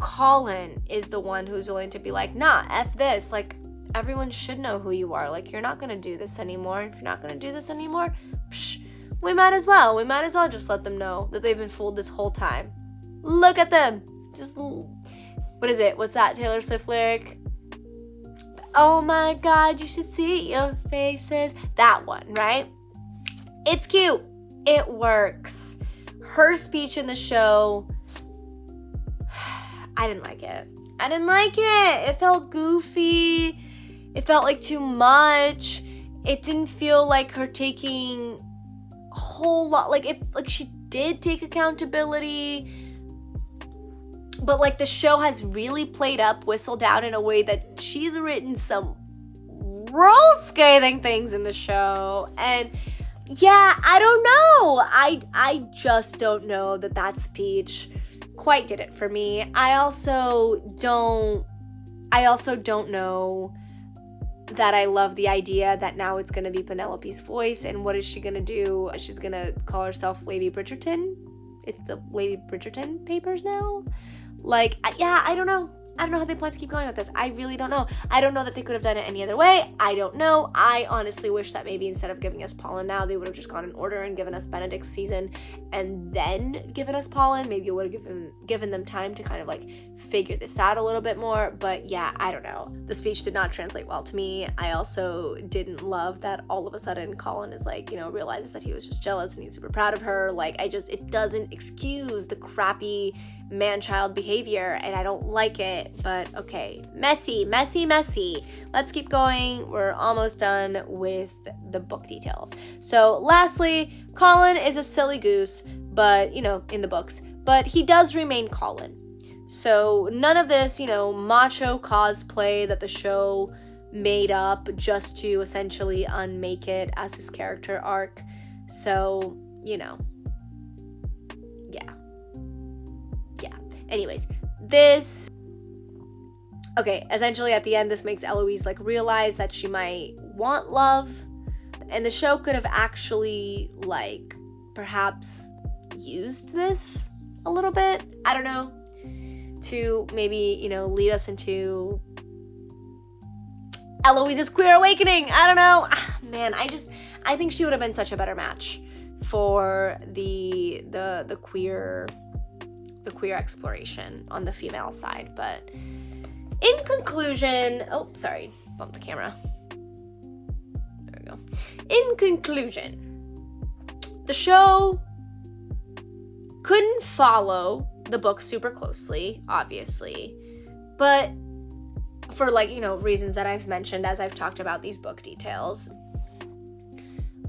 Colin is the one who's willing to be like, nah, F this, like, everyone should know who you are. Like, you're not gonna do this anymore. If you're not gonna do this anymore, we might as well just let them know that they've been fooled this whole time. Look at them. Just, what is it? What's that Taylor Swift lyric? Oh my God, you should see your faces. That one, right? It's cute. It works. Her speech in the show, I didn't like it. It felt goofy. It felt like too much. It didn't feel like her taking a whole lot, like she did take accountability, But like the show has really played up Whistle Down in a way that she's written some real scathing things in the show. And yeah, I don't know. I just don't know that speech quite did it for me. I also don't know that I love the idea that now it's going to be Penelope's voice, and what is she going to do? She's going to call herself Lady Bridgerton? It's the Lady Bridgerton papers now? Like, yeah, I don't know. I don't know how they plan to keep going with this. I really don't know. I don't know that they could have done it any other way. I don't know. I honestly wish that maybe instead of giving us Pollen now, they would have just gone in order and given us Benedict's season and then given us Pollen. Maybe it would have given them time to kind of like figure this out a little bit more. But yeah, I don't know. The speech did not translate well to me. I also didn't love that all of a sudden Colin is like, you know, realizes that he was just jealous and he's super proud of her. Like, it doesn't excuse the crappy man-child behavior, and I don't like it, but okay. Messy. Let's keep going. We're almost done with the book details. So lastly, Colin is a silly goose, but, you know, in the books, but he does remain Colin. So none of this, you know, macho cosplay that the show made up just to essentially unmake it as his character arc. So, you know, anyways, essentially at the end, this makes Eloise like realize that she might want love, and the show could have actually like perhaps used this a little bit, I don't know, to maybe, you know, lead us into Eloise's queer awakening. I don't know. Man, I think she would have been such a better match for the queer exploration on the female side. But in conclusion, bumped the camera. There we go. In conclusion, the show couldn't follow the book super closely, obviously, but for like, you know, reasons that I've mentioned as I've talked about these book details.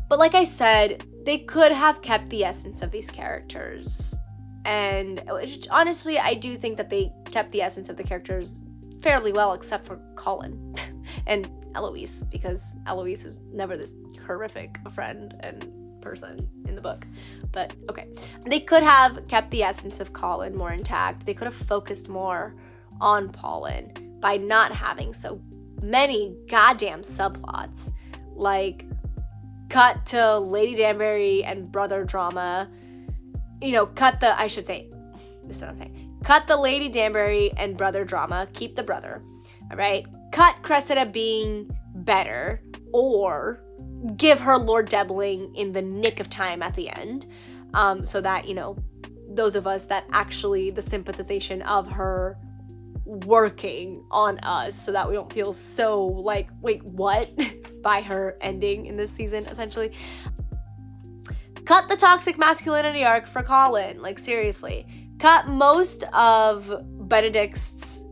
But like I said, they could have kept the essence of these characters. And honestly, I do think that they kept the essence of the characters fairly well, except for Colin and Eloise, because Eloise is never this horrific friend and person in the book. But okay, they could have kept the essence of Colin more intact. They could have focused more on Pollen by not having so many goddamn subplots. Like, cut to Lady Danbury and brother drama. You know, cut the Lady Danbury and brother drama, keep the brother, all right? Cut Cressida being better, or give her Lord Debbling in the nick of time at the end, so that, you know, those of us that actually the sympathization of her working on us, so that we don't feel so like, wait, what? by her ending in this season, essentially. Cut the toxic masculinity arc for Colin, like seriously. Cut most of Benedict's,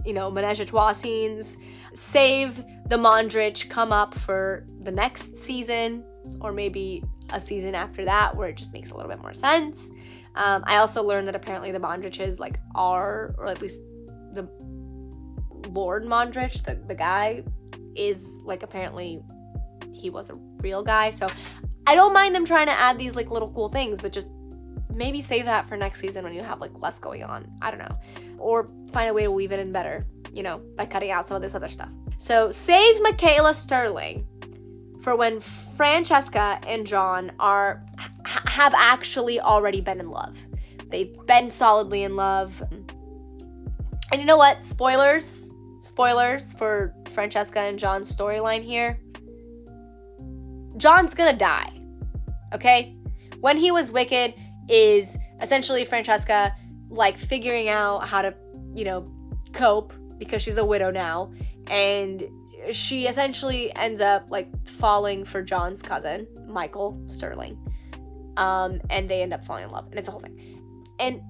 you know, menage a trois scenes. Save the Mondrich come up for the next season, or maybe a season after that, where it just makes a little bit more sense. I also learned that apparently the Mondriches like are, or at least the Lord Mondrich, the guy, is like, apparently he was a real guy. So I don't mind them trying to add these like little cool things, but just maybe save that for next season when you have like less going on. I don't know. Or find a way to weave it in better, you know, by cutting out some of this other stuff. So save Michaela Sterling for when Francesca and John have actually already been in love. They've been solidly in love. And you know what? Spoilers for Francesca and John's storyline here. John's gonna die. Okay? When he was wicked is essentially Francesca like figuring out how to, you know, cope because she's a widow now, and she essentially ends up like falling for John's cousin, Michael Sterling. And they end up falling in love, and it's a whole thing. And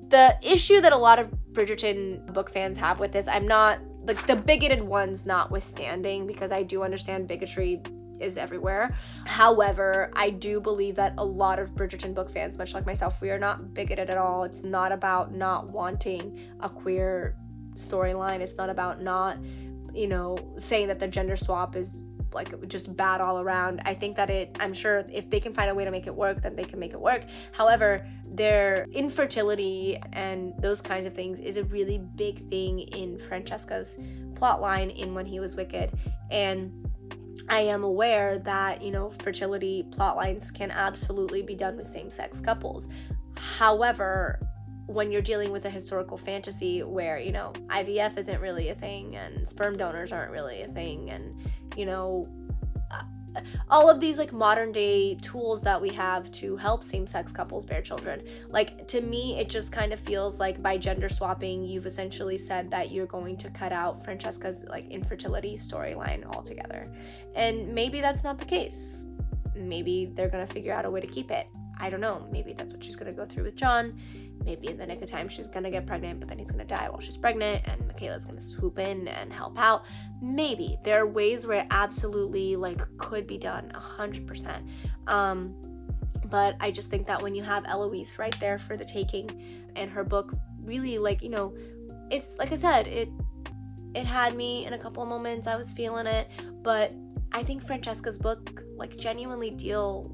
the issue that a lot of Bridgerton book fans have with this, I'm not, like, the bigoted ones notwithstanding, because I do understand bigotry is everywhere. However, I do believe that a lot of Bridgerton book fans, much like myself, we are not bigoted at all. It's not about not wanting a queer storyline. It's not about not, saying that the gender swap is like just bad all around. I think that I'm sure if they can find a way to make it work, then they can make it work. However, their infertility and those kinds of things is a really big thing in Francesca's plotline in When He Was Wicked. And I am aware that, fertility plotlines can absolutely be done with same-sex couples. However, when you're dealing with a historical fantasy where, IVF isn't really a thing and sperm donors aren't really a thing, and, all of these like modern day tools that we have to help same-sex couples bear children, like, to me, it just kind of feels like by gender swapping, you've essentially said that you're going to cut out Francesca's like infertility storyline altogether. And maybe that's not the case. Maybe they're gonna figure out a way to keep it. I don't know. Maybe that's what she's gonna go through with John. Maybe in the nick of time she's gonna get pregnant, but then he's gonna die while she's pregnant, and Michaela's gonna swoop in and help out. Maybe there are ways where it absolutely like could be done 100%. But I just think that when you have Eloise right there for the taking, and her book really like, it's like I said, it had me in a couple of moments. I was feeling it, but I think Francesca's book like genuinely deals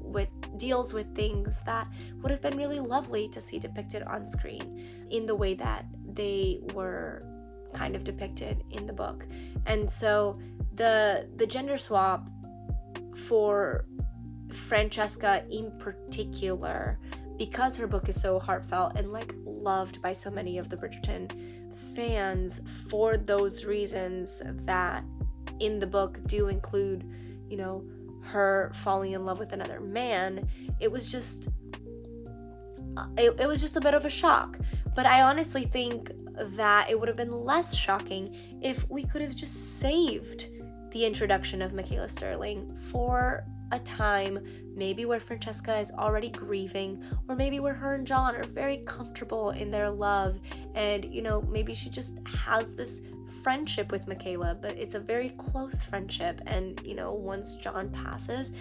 with things that would have been really lovely to see depicted on screen in the way that they were kind of depicted in the book. And so the gender swap for Francesca in particular, because her book is so heartfelt and like loved by so many of the Bridgerton fans for those reasons that in the book do include, her falling in love with another man, it was just a bit of a shock. But I honestly think that it would have been less shocking if we could have just saved the introduction of Michaela Sterling for a time, maybe where Francesca is already grieving, or maybe where her and John are very comfortable in their love, and maybe she just has this friendship with Michaela, but it's a very close friendship, and once John passes,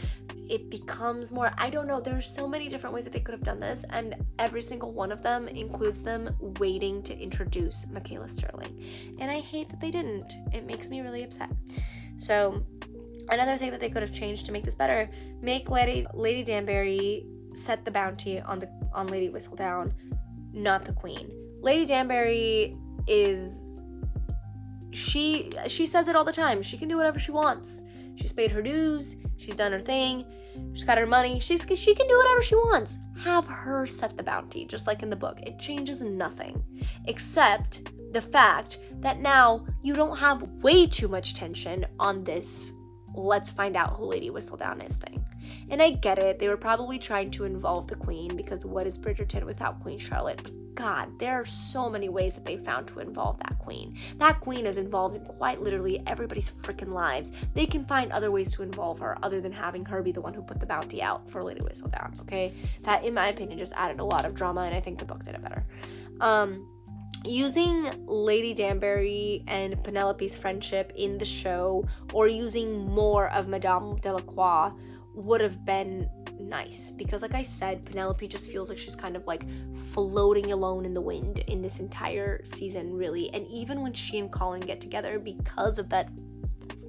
it becomes more, I don't know, there are so many different ways that they could have done this, and every single one of them includes them waiting to introduce Michaela Sterling, and I hate that they didn't. It makes me really upset. So another thing that they could have changed to make this better, make Lady Danbury set the bounty on Lady Whistledown, not the Queen. Lady Danbury is, she says it all the time, she can do whatever she wants. She's paid her dues, she's done her thing, she's got her money, she can do whatever she wants. Have her set the bounty, just like in the book. It changes nothing, except the fact that now you don't have way too much tension on this let's find out who Lady Whistledown is thing. And I get it, they were probably trying to involve the Queen, because what is Bridgerton without Queen Charlotte? But God, there are so many ways that they found to involve that Queen. That Queen is involved in quite literally everybody's freaking lives. They can find other ways to involve her other than having her be the one who put the bounty out for Lady Whistledown, okay? That, in my opinion, just added a lot of drama, and I think the book did it better. Using Lady Danbury and Penelope's friendship in the show, or using more of Madame Delacroix, would have been nice, because like I said, Penelope just feels like she's kind of like floating alone in the wind in this entire season, really. And even when she and Colin get together, because of that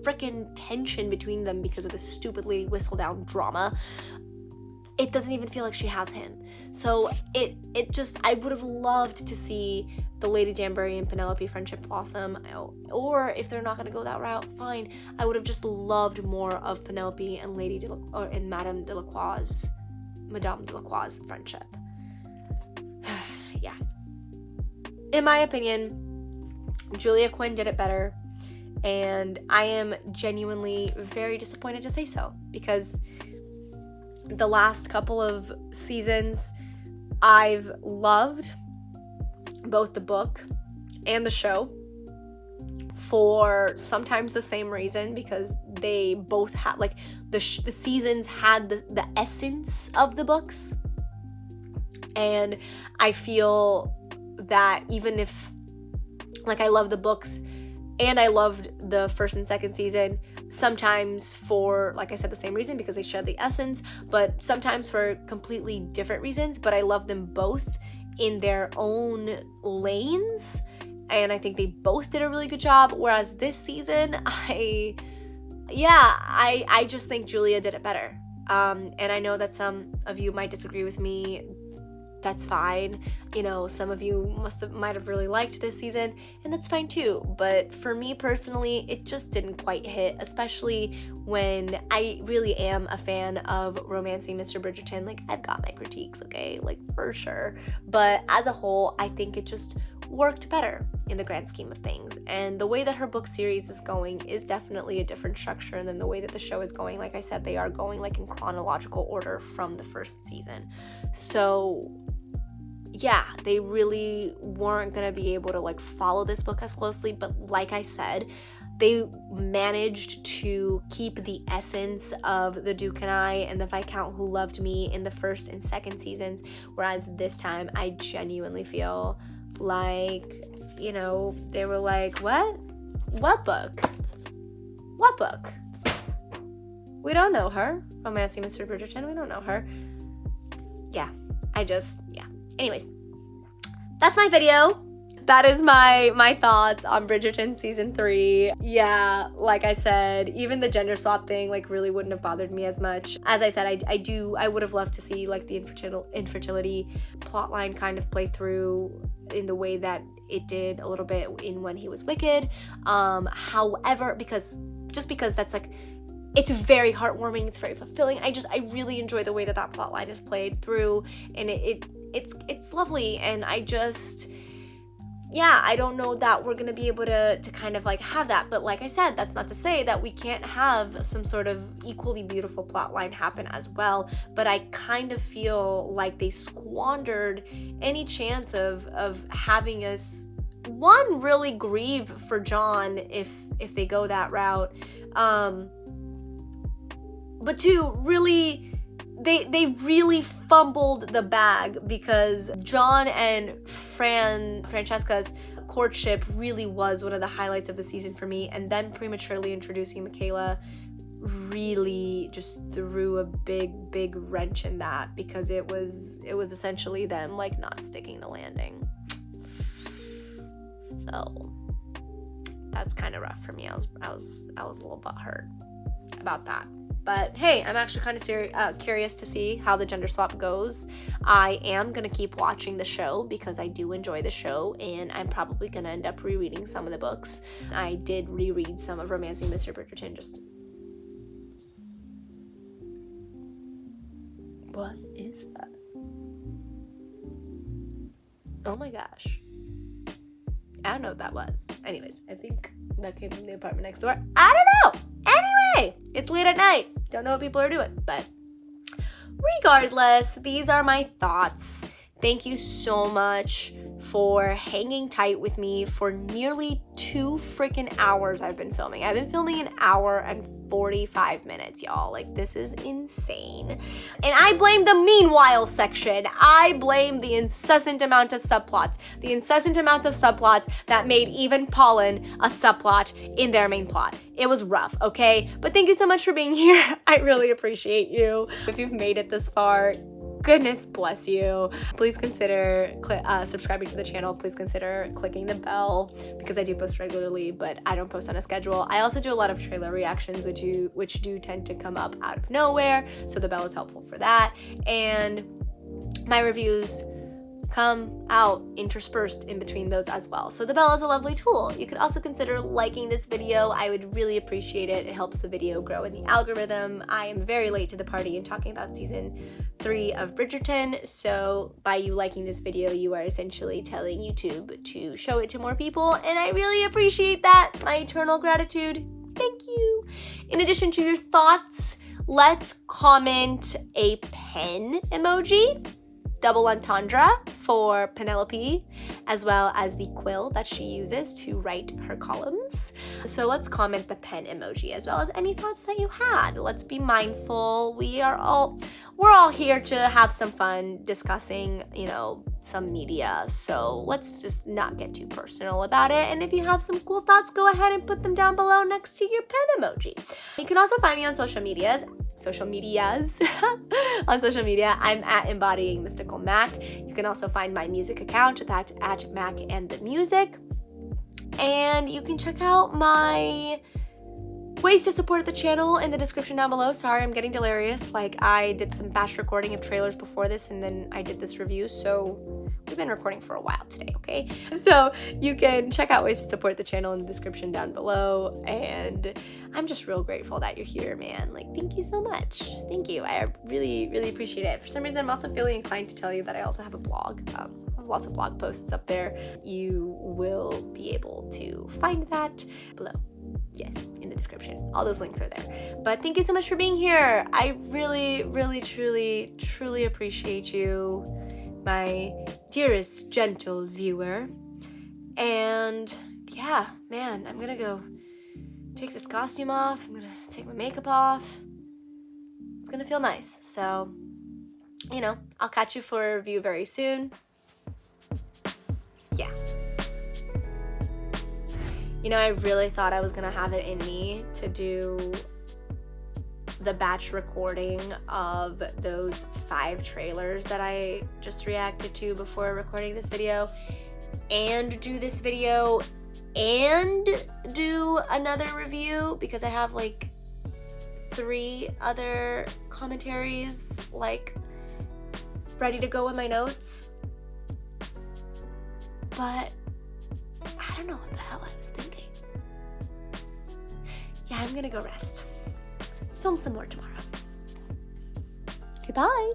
freaking tension between them because of the stupid Lady Whistledown drama, it doesn't even feel like she has him. So it just, I would have loved to see the Lady Danbury and Penelope friendship blossom, or if they're not going to go that route, fine. I would have just loved more of Penelope and Madame Delacroix's friendship. Yeah. In my opinion, Julia Quinn did it better, and I am genuinely very disappointed to say so, because the last couple of seasons I've loved both the book and the show for sometimes the same reason, because they both had like the seasons had the essence of the books, and I feel that even if like I love the books and I loved the first and second season, sometimes for, like I said, the same reason, because they share the essence, but sometimes for completely different reasons. But I love them both in their own lanes, and I think they both did a really good job. Whereas this season, I just think Julia did it better. And I know that some of you might disagree with me. That's fine. You know, some of you might have really liked this season, and that's fine too. But for me personally, it just didn't quite hit, especially when I really am a fan of Romancing Mr. Bridgerton. Like, I've got my critiques, okay? Like, for sure. But as a whole, I think it just worked better in the grand scheme of things. And the way that her book series is going is definitely a different structure than the way that the show is going. Like I said, they are going like in chronological order from the first season. So yeah, they really weren't gonna be able to like follow this book as closely, but like I said, they managed to keep the essence of the Duke and I and the Viscount Who Loved Me in the first and second seasons, whereas this time I genuinely feel like, you know, they were like, what book? What book? We don't know her. Romancing Mr. Bridgerton, we don't know her. Yeah. Anyways, that's my video. That is my thoughts on Bridgerton season 3. Yeah, like I said, even the gender swap thing like really wouldn't have bothered me as much. As I said, I would have loved to see like the infertility plotline kind of play through in the way that it did a little bit in When He Was Wicked. However, because that's like, it's very heartwarming, it's very fulfilling. I really enjoy the way that plotline is played through, and it's lovely. And I don't know that we're gonna be able to kind of like have that, but like I said, that's not to say that we can't have some sort of equally beautiful plotline happen as well. But I kind of feel like they squandered any chance of having us, one, really grieve for John if they go that route, but two, really, they really fumbled the bag, because John and Francesca's courtship really was one of the highlights of the season for me, and then prematurely introducing Michaela really just threw a big wrench in that, because it was essentially them like not sticking the landing. So that's kind of rough for me. I was a little butthurt about that. But hey, I'm actually kind of curious to see how the gender swap goes. I am going to keep watching the show because I do enjoy the show, and I'm probably going to end up rereading some of the books. I did reread some of Romancing Mr. Bridgerton. What is that? Oh my gosh. I don't know what that was. Anyways, I think that came from the apartment next door. I don't know. Anyway, it's late at night. Don't know what people are doing, but regardless, these are my thoughts. Thank you so much for hanging tight with me for nearly 2 freaking hours I've been filming. I've been filming 1 hour and 45 minutes, y'all. Like, this is insane. And I blame the meanwhile section. I blame the incessant amount of subplots. The incessant amount of subplots that made even Pollen a subplot in their main plot. It was rough, okay? But thank you so much for being here. I really appreciate you. If you've made it this far, goodness bless you. Please consider subscribing to the channel. Please consider clicking the bell, because I do post regularly, but I don't post on a schedule. I also do a lot of trailer reactions, which do tend to come up out of nowhere, so the bell is helpful for that. And my reviews come out interspersed in between those as well. So the bell is a lovely tool. You could also consider liking this video. I would really appreciate it. It helps the video grow in the algorithm. I am very late to the party in talking about season 3 of Bridgerton, so by you liking this video, you are essentially telling YouTube to show it to more people, and I really appreciate that. My eternal gratitude. Thank you. In addition to your thoughts, let's comment a pen emoji. double entendre for Penelope, as well as the quill that she uses to write her columns. So let's comment the pen emoji, as well as any thoughts that you had. Let's be mindful. We're all here to have some fun discussing, some media. So let's just not get too personal about it. And if you have some cool thoughts, go ahead and put them down below next to your pen emoji. You can also find me on social medias. On social media, I'm at Embodying Mystical Mac. You can also find my music account, that's at Mac and the Music. And you can check out my ways to support the channel in the description down below. Sorry, I'm getting delirious. I did some batch recording of trailers before this, and then I did this review, so we've been recording for a while today, okay? So you can check out ways to support the channel in the description down below, and I'm just real grateful that you're here, man. Thank you so much. Thank you. I really, really appreciate it. For some reason, I'm also feeling inclined to tell you that I also have a blog. I have lots of blog posts up there. You will be able to find that below. Yes, in the description. All those links are there. But thank you so much for being here. I really, really, truly, truly appreciate you, my dearest, gentle viewer. And yeah, man, I'm gonna go take this costume off. I'm gonna take my makeup off. It's gonna feel nice. So, I'll catch you for a review very soon. Yeah. I really thought I was gonna have it in me to do the batch recording of those 5 trailers that I just reacted to before recording this video, and do this video and do another review, because I have 3 other commentaries ready to go in my notes. But I don't know what the hell I was thinking. Yeah, I'm gonna go rest. Film some more tomorrow. Goodbye.